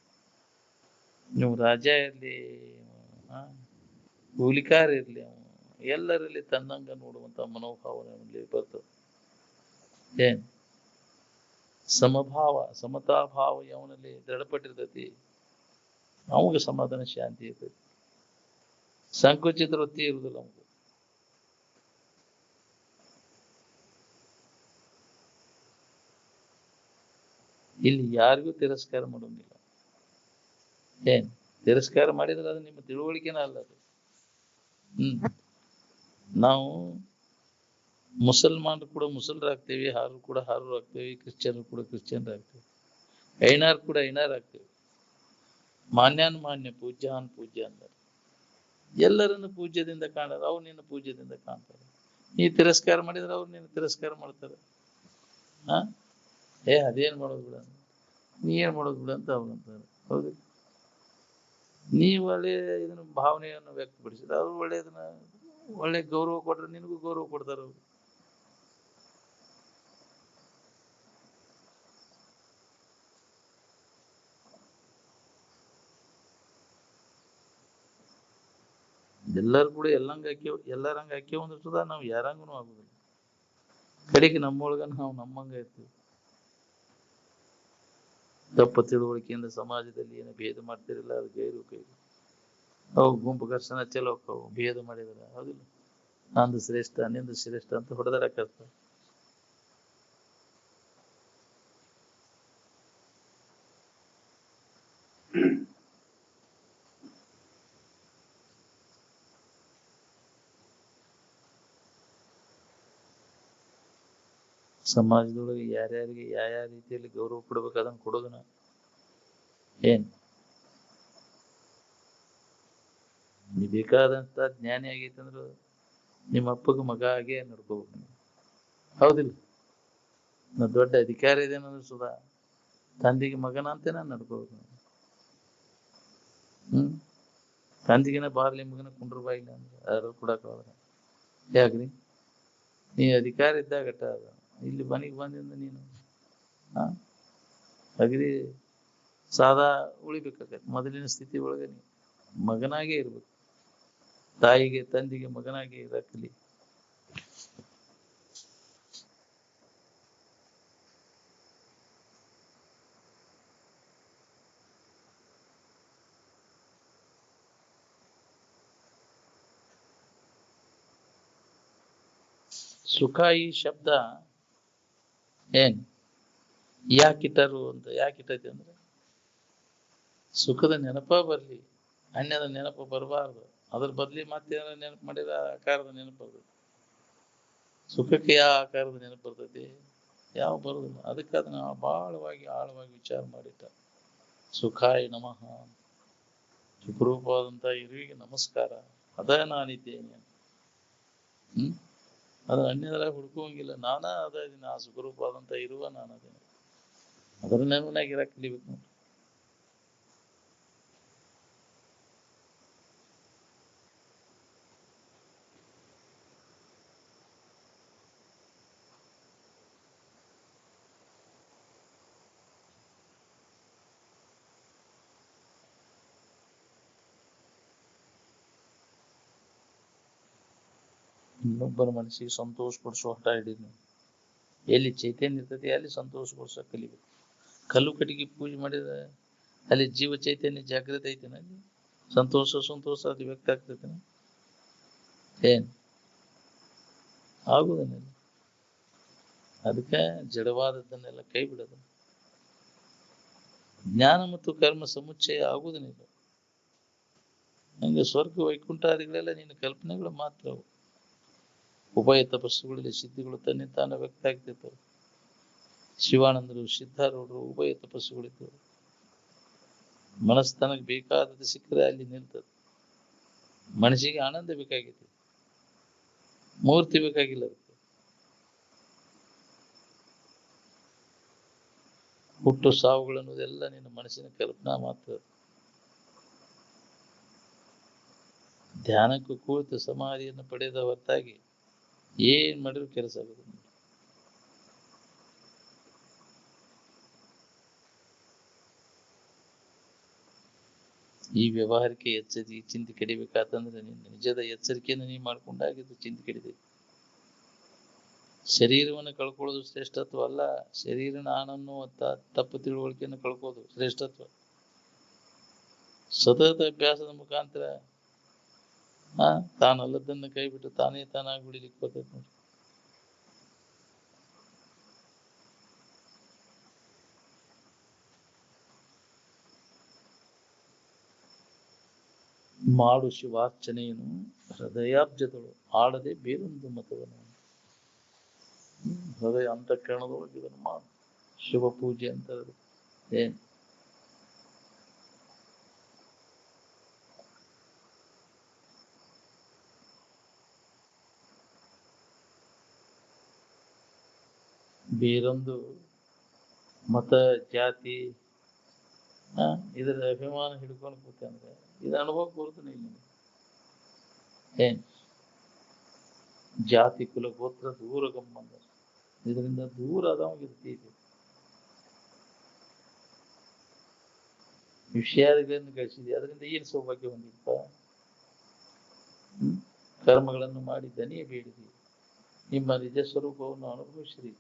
ನೀವು ರಾಜ ಇರ್ಲಿ, ಕೂಲಿಕಾರ ಇರ್ಲಿ, ಎಲ್ಲರಲ್ಲಿ ತನ್ನಂಗ ನೋಡುವಂತ ಮನೋಭಾವನೆ ಬರ್ತದೆ. ಸಮಭಾವ ಸಮತಾಭಾವ ಅವನಲ್ಲಿ ದೃಢಪಟ್ಟಿರ್ತೈತಿ, ಅವಾಗ ಸಮಾಧಾನ ಶಾಂತಿ ಇರ್ತೈತಿ. ಸಂಕುಚಿತ ವೃತ್ತಿ ಇರುವುದಿಲ್ಲ ನಮ್ಗೆ. ಇಲ್ಲಿ ಯಾರಿಗೂ ತಿರಸ್ಕಾರ ಮಾಡೋಂಗಿಲ್ಲ. ಏನ್ ತಿರಸ್ಕಾರ ಮಾಡಿದ್ರೆ ಅದು ನಿಮ್ಮ ತಿಳುವಳಿಕೆನ ಅಲ್ಲ ಅದು. ನಾವು ಮುಸಲ್ಮಾನರು ಕೂಡ ಮುಸಲ್ರಾಗ್ತೇವಿ, ಹಾರು ಕೂಡ ಹಾರು ಆಗ್ತೇವಿ, ಕ್ರಿಶ್ಚಿಯನ್ರು ಕೂಡ ಕ್ರಿಶ್ಚಿಯನ್ರಾಗ್ತೇವಿ, ಐನಾರ್ ಕೂಡ ಐನಾರ್ ಆಗ್ತೇವೆ. ಮಾನ್ಯಾನ್ ಮಾನ್ಯ, ಪೂಜ್ಯಾನ್ ಪೂಜ್ಯ ಅಂತಾರೆ. ಎಲ್ಲರನ್ನು ಪೂಜ್ಯದಿಂದ ಕಾಣೋದು, ಅವ್ರು ನಿನ್ನ ಪೂಜ್ಯದಿಂದ ಕಾಣ್ತಾರೆ. ನೀ ತಿರಸ್ಕಾರ ಮಾಡಿದ್ರೆ ಅವ್ರು ನಿನ್ನ ತಿರಸ್ಕಾರ ಮಾಡ್ತಾರೆ. ಅದೇನ್ ಮಾಡೋದು ಬಿಡ, ನೀ ಏನ್ ಮಾಡೋದು ಬಿಡ ಅಂತ ಅವ್ರು ಅಂತಾರೆ. ಹೌದು, ನೀವು ಒಳ್ಳೆ ಇದನ್ನ ಭಾವನೆಯನ್ನು ವ್ಯಕ್ತಪಡಿಸಿದ ಅವ್ರು ಒಳ್ಳೆದನ್ನ ಒಳ್ಳೆ ಗೌರವ ಕೊಟ್ರೆ ನಿನಗೂ ಗೌರವ ಕೊಡ್ತಾರ ಅವ್ರು. ಎಲ್ಲರೂ ಕೂಡ ಎಲ್ಲರಂಗ ಹಾಕಿ ಒಂದಿರ್ತದ, ನಾವು ಯಾರಂಗೂ ಆಗುದಿಲ್ಲ. ಕಡೆಗೆ ನಮ್ಮೊಳಗ ನಾವು ನಮ್ಮಂಗ ಇರ್ತೀವಿ. ತಪ್ಪ ತಿಳುವಳಿಕೆಯಿಂದ ಸಮಾಜದಲ್ಲಿ ಏನು ಭೇದ ಮಾಡ್ತಿರಲಿಲ್ಲ, ಅದು ಗೈರು ಕೈರು. ಅವು ಗುಂಪು ಘರ್ಷಣೆ ಚಲೋ ಹೋಗ್ತಾವು, ಭೇದ ಮಾಡಿದ್ರ ಹೌದಿಲ್ಲ, ನಂದು ಶ್ರೇಷ್ಠ ನಿಂದು ಶ್ರೇಷ್ಠ ಅಂತ ಹೊಡೆದಾಡಕತ್ತ. ಸಮಾಜದೊಳಗೆ ಯಾರ್ಯಾರಿಗೆ ಯಾವ ರೀತಿಯಲ್ಲಿ ಗೌರವ ಕೊಡ್ಬೇಕು ಅದನ್ನ ಕೊಡೋದನ್ನ ಏನ್ ನೀ ಬೇಕಾದಂತ ಜ್ಞಾನಿ ಆಗೈತೆ ಅಂದ್ರ ನಿಮ್ಮ ಅಪ್ಪಗ ಮಗ ಆಗೇ ನಡ್ಕೋಬೇಕು. ಹೌದಿಲ್ಲ, ನಾ ದೊಡ್ಡ ಅಧಿಕಾರಿ ಇದೇನಂದ್ರೆ ಸುಧಾ ತಂದೆಗೆ ಮಗನ ಅಂತೇನ ನಡ್ಕೋಬೇಕು. ತಂದೆಗಿನ ಬಾರ್ಲಿ ಮಗನ ಕುಂಡ್ರ ಬಾಯಿಲ್ಲ ಅಂದ್ರೆ ಅದ್ರ ಕೊಡಕ ಹೋದ್ರ ಯಾಕ್ರಿ? ನೀ ಅಧಿಕಾರ ಇದ್ದಾಗಟ್ಟ ಅದ, ಇಲ್ಲಿ ಮನೆಗೆ ಬಂದಿಂದ ನೀನು ಅಗದಿ ಸಾದಾ ಉಳಿಬೇಕಾಗತ್ತೆ. ಮೊದಲಿನ ಸ್ಥಿತಿ ಒಳಗೆ ನೀ ಮಗನಾಗೇ ಇರ್ಬೇಕು. ತಾಯಿಗೆ ತಂದೆಗೆ ಮಗನಾಗಿ ಇರಕಲಿ. ಸುಖ ಈ ಶಬ್ದ ಏನ್ ಯಾಕಿಟ್ಟರು ಅಂತ ಯಾಕಿಟ್ಟೈತಿ ಅಂದ್ರೆ ಸುಖದ ನೆನಪ ಬರ್ಲಿ, ಅನ್ಯದ ನೆನಪು ಬರಬಾರ್ದು. ಅದ್ರ ಬದ್ಲಿ ಮತ್ತೇನಾರ ನೆನಪು ಮಾಡಿದ ಆಕಾರದ ನೆನಪು ಬರ್ತೈತಿ. ಸುಖಕ್ಕೆ ಯಾವ ಆಕಾರದ ನೆನಪು ಬರ್ತೈತಿ? ಯಾವ ಬರುದಿಲ್ಲ. ಅದಕ್ಕೆ ಅದನ್ನ ಆಳವಾಗಿ ವಿಚಾರ ಮಾಡಿಟ್ಟ. ಸುಖಾಯ ನಮಃ, ಸುಖರೂಪವಾದಂತ ಇರುವಿಗೆ ನಮಸ್ಕಾರ, ಅದ ನಾನಿದ್ದೇನೆ. ಅದ ಅನ್ಯದರಾಗ ಹುಡ್ಕೋಂಗಿಲ್ಲ. ನಾನಾ ಅದ ಇದೀನಿ, ಆ ಸುಖರೂಪವಾದಂತ ಇರುವ ನಾನು ಅದೇನೆ. ಅದರ ನೆನಪಿನಾಗಿರ ಕಲಿಬೇಕು ನೋಡಿ. ಇನ್ನೊಬ್ಬರ ಮನಸ್ಸಿಗೆ ಸಂತೋಷ ಪಡಿಸುವ ಹಠ ಹಿಡಿದು ಎಲ್ಲಿ ಚೈತನ್ಯ ಇರ್ತದೆ ಅಲ್ಲಿ ಸಂತೋಷ ಪಡಿಸೋ ಕಲಿಬೇಕು. ಕಲ್ಲು ಕಟ್ಟಿಗೆ ಪೂಜೆ ಮಾಡಿದ ಅಲ್ಲಿ ಜೀವ ಚೈತನ್ಯ ಜಾಗೃತಿ ಐತೆನ, ಅಲ್ಲಿ ಸಂತೋಷ ಅದು ವ್ಯಕ್ತ ಆಗ್ತೈತೆನ? ಏನ್ ಆಗುದನ್ನ. ಅದಕ್ಕೆ ಜಡವಾದದ್ದನ್ನೆಲ್ಲ ಕೈ ಬಿಡೋದು. ಜ್ಞಾನ ಮತ್ತು ಕರ್ಮ ಸಮುಚ್ಚಯ ಆಗುವುದನ್ನಿಲ್ಲ. ನಂಗೆ ಸ್ವರ್ಗ ವೈಕುಂಠಾದಿಗಳೆಲ್ಲ ನಿನ್ನ ಕಲ್ಪನೆಗಳು ಮಾತ್ರ. ಉಭಯ ತಪಸ್ಸುಗಳಲ್ಲಿ ಸಿದ್ಧಿಗಳು ತಾನ ವ್ಯಕ್ತ ಆಗ್ತಿರ್ತವೆ. ಶಿವಾನಂದರು, ಸಿದ್ಧಾರೂಢರು ಉಭಯ ತಪಸ್ಸುಗಳಿದ್ದವು. ಮನಸ್ಸು ತನಗೆ ಬೇಕಾದದ್ದು ಸಿಕ್ಕರೆ ಅಲ್ಲಿ ನಿಲ್ತದೆ. ಮನಸ್ಸಿಗೆ ಆನಂದ ಬೇಕಾಗಿದೆ, ಮೂರ್ತಿ ಬೇಕಾಗಿಲ್ಲ. ಅದಕ್ಕೆ ಹುಟ್ಟು ಸಾವುಗಳು ಅನ್ನೋದೆಲ್ಲ ನಿನ್ನ ಮನಸ್ಸಿನ ಕಲ್ಪನಾ ಮಾತ್ರ. ಧ್ಯಾನಕ್ಕೂ ಕೂತು ಸಮಾಧಿಯನ್ನು ಪಡೆದ ಹೊರತಾಗಿ ಏನ್ ಮಾಡಿದ್ರು ಕೆಲಸ ಆಗುದಿಲ್ಲ. ಈ ವ್ಯವಹಾರಕ್ಕೆ ಎಚ್ಚರಿಕೆ ಚಿಂತೆ ಕಡಿಬೇಕಾತಂದ್ರೆ ನಿನ್ನ ನಿಜದ ಎಚ್ಚರಿಕೆಯನ್ನು ನೀ ಮಾಡ್ಕೊಂಡಾಗಿದ್ದು ಚಿಂತೆ ಕಡಿದೆ. ಶರೀರವನ್ನು ಕಳ್ಕೊಳ್ಳೋದು ಶ್ರೇಷ್ಠತ್ವ ಅಲ್ಲ, ಶರೀರ ನಾನನ್ನು ತಪ್ಪು ತಿಳುವಳಿಕೆಯನ್ನು ಕಳ್ಕೋದು ಶ್ರೇಷ್ಠತ್ವ. ಸತತ ಅಭ್ಯಾಸದ ಮುಖಾಂತರ ತಾನಲ್ಲದನ್ನು ಕೈ ಬಿಟ್ಟು ತಾನೇ ತಾನಾಗಿ ಬಿಡಲಿಕ್ಕೆ ಬರ್ತೈತೆ ನೋಡಿ. ಮಾಡು ಶಿವಾರ್ಚನೆಯನ್ನು ಹೃದಯಾಬ್ಜದಳು ಆಡದೆ ಬೇರೊಂದು ಮತವನ್ನು. ಹೃದಯ ಅಂತಃಕರಣದೊಳಗೆ ಇದನ್ನು ಮಾಡು. ಶಿವ ಪೂಜೆ ಅಂತ ಏನ್ ಬೇರೊಂದು ಮತ ಜಾತಿ ಇದರ ಅಭಿಮಾನ ಹಿಡ್ಕೊಂಡು ಕೂತಂದ್ರೆ ಇದು ಅನುಭವ ಬರುತ್ತಾನೆ ಇಲ್ಲ. ಏನ್ ಜಾತಿ ಕುಲ ಗೋತ್ರ ದೂರ ಗಮ್ಮಂದ ಇದರಿಂದ ದೂರ ಆದವಾಗಿರ್ತೀವಿ. ವಿಷಯಾದಿಗಳನ್ನು ಗಳಿಸಿದೆ, ಅದರಿಂದ ಏನು ಸೌಭಾಗ್ಯ ಹೊಂದಿಪ್ಪ. ಕರ್ಮಗಳನ್ನು ಮಾಡಿ ದನಿಯ ಬೇಡಿದೆ, ನಿಮ್ಮ ನಿಜ ಸ್ವರೂಪವನ್ನು ಅನುಭವಿಸಿರಿ.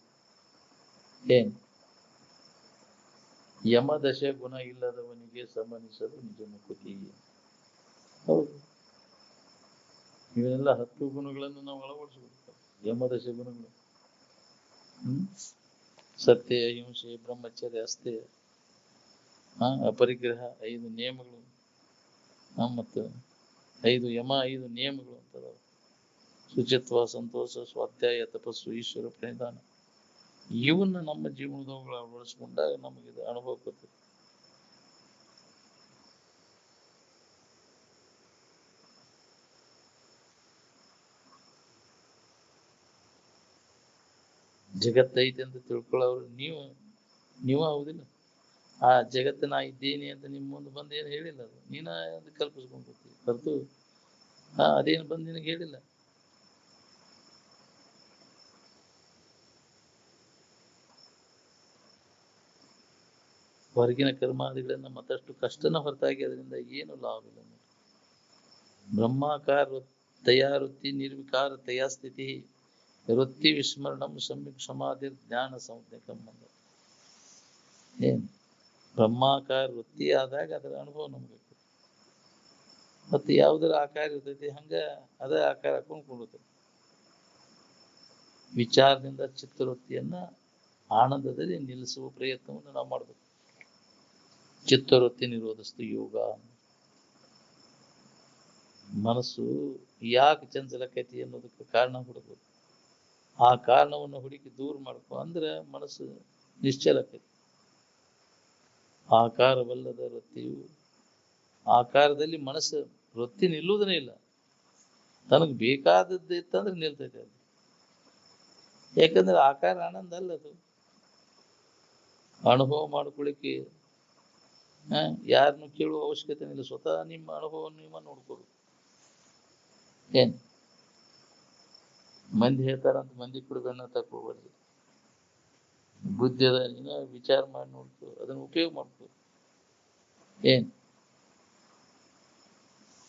ಏನ್ ಯಮದಶ ಗುಣ ಇಲ್ಲದವನಿಗೆ ಸಮನಿಸಲು ನಿಜ ಮುಕುತಿ. ಹೌದು, ಇವೆಲ್ಲ 10 ಗುಣಗಳನ್ನು ನಾವು ಅಳವಡಿಸಬೇಕು. ಯಮದಶ ಗುಣಗಳು ಸತ್ಯ, ಅಹಿಂಸೆ, ಬ್ರಹ್ಮಚರ್ಯ, ಅಸ್ಥೇಯ, ಅಪರಿಗ್ರಹ 5 ನಿಯಮಗಳು, ಮತ್ತು 5 ಯಮ 5 ನಿಯಮಗಳು ಅಂತದ. ಶುಚಿತ್ವ, ಸಂತೋಷ, ಸ್ವಾಧ್ಯಾಯ, ತಪಸ್ಸು, ಈಶ್ವರ ಪ್ರಣಿಧಾನ, ಇವನ್ನ ನಮ್ಮ ಜೀವನದವುಗಳು ಅಳವಡಿಸ್ಕೊಂಡಾಗ ನಮಗಿದು ಅನುಭವ ಬರ್ತದೆ. ಜಗತ್ತೈತೆ ಅಂತ ತಿಳ್ಕೊಳ್ಳೋರು ನೀವು ಹೌದಿಲ್ಲ. ಆ ಜಗತ್ತು ನಾ ಇದ್ದೀನಿ ಅಂತ ನಿಮ್ಮ ಮುಂದೆ ಬಂದು ಏನು ಹೇಳಿಲ್ಲ, ಅದು ನೀನ ಅದು ಕಲ್ಪಿಸ್ಕೊಂಡ್ಬಿಡ್ತೀವಿ ಹೊರತು ಅದೇನು ಬಂದು ನಿನಗೆ ಹೇಳಿಲ್ಲ. ಹೊರಗಿನ ಕರ್ಮಾದಿಗಳನ್ನ ಮತ್ತಷ್ಟು ಕಷ್ಟನ ಹೊರತಾಗಿ ಅದರಿಂದ ಏನು ಲಾಭವಿಲ್ಲ. ಬ್ರಹ್ಮಾಕಾರ ತಯಾವೃತ್ತಿ ನಿರ್ವಿಕಾರ ತಯಾ ಸ್ಥಿತಿ ವೃತ್ತಿ ವಿಸ್ಮರಣಂ ಸಮ್ಯಕ್ ಸಮಾಧಿ ಜ್ಞಾನ ಸಂಜ್ಞಕಂ ಅಂದ. ಏನ್ ಬ್ರಹ್ಮಾಕಾರ ವೃತ್ತಿ ಆದಾಗ ಅದರ ಅನುಭವ ನಮ್ಗೆ. ಮತ್ತೆ ಯಾವುದರ ಆಕಾರ ಇರ್ತೈತಿ ಹಂಗ ಅದ ಆಕಾರ ಹಾಕೊಂಡು ಕೊಡುತ್ತೆ. ವಿಚಾರದಿಂದ ಚಿತ್ತವೃತ್ತಿಯನ್ನ ಆನಂದದಲ್ಲಿ ನಿಲ್ಲಿಸುವ ಪ್ರಯತ್ನವನ್ನು ನಾವು ಮಾಡಬೇಕು. ಚಿತ್ತವೃತ್ತಿ ನಿರೋಧಿಸ್ತು ಯೋಗ. ಮನಸ್ಸು ಯಾಕೆ ಚಂಚಲಕೈತಿ ಅನ್ನೋದಕ್ಕೆ ಕಾರಣ ಹುಡುಕಬೇಕು. ಆ ಕಾರಣವನ್ನು ಹುಡುಕಿ ದೂರ ಮಾಡ್ಕೊ ಅಂದ್ರೆ ಮನಸ್ಸು ನಿಶ್ಚಲಕೈತಿ. ಆಕಾರವಲ್ಲದ ವೃತ್ತಿಯು ಆಕಾರದಲ್ಲಿ ಮನಸ್ಸು ವೃತ್ತಿ ನಿಲ್ಲುವುದನೇ ಇಲ್ಲ. ತನಗೆ ಬೇಕಾದದ್ದು ಇತ್ತಂದ್ರೆ ನಿಲ್ತೈತೆ ಅದು. ಯಾಕಂದ್ರೆ ಆಕಾರ ಆನಂದ ಅಲ್ಲದು. ಅನುಭವ ಮಾಡ್ಕೊಳ್ಳಿಕ್ಕೆ ಯಾರನ್ನು ಕೇಳುವ ಅವಶ್ಯಕತೆ ಇಲ್ಲ. ಸ್ವತಃ ನಿಮ್ಮ ಅನುಭವವನ್ನು ನಿಮ್ಮ ನೋಡ್ಕೋದು. ಏನ್ ಮಂದಿ ಹೇಳ್ತಾರಂತ ಮಂದಿ ಕುಡಿದನ್ನ ತಕ್ಕೋಬಾರ್ದು. ಬುದ್ಧಿ ಅದ, ನೀನ ವಿಚಾರ ಮಾಡಿ ನೋಡ್ಕೋ, ಅದನ್ನ ಉಪಯೋಗ ಮಾಡ್ಕೋ. ಏನ್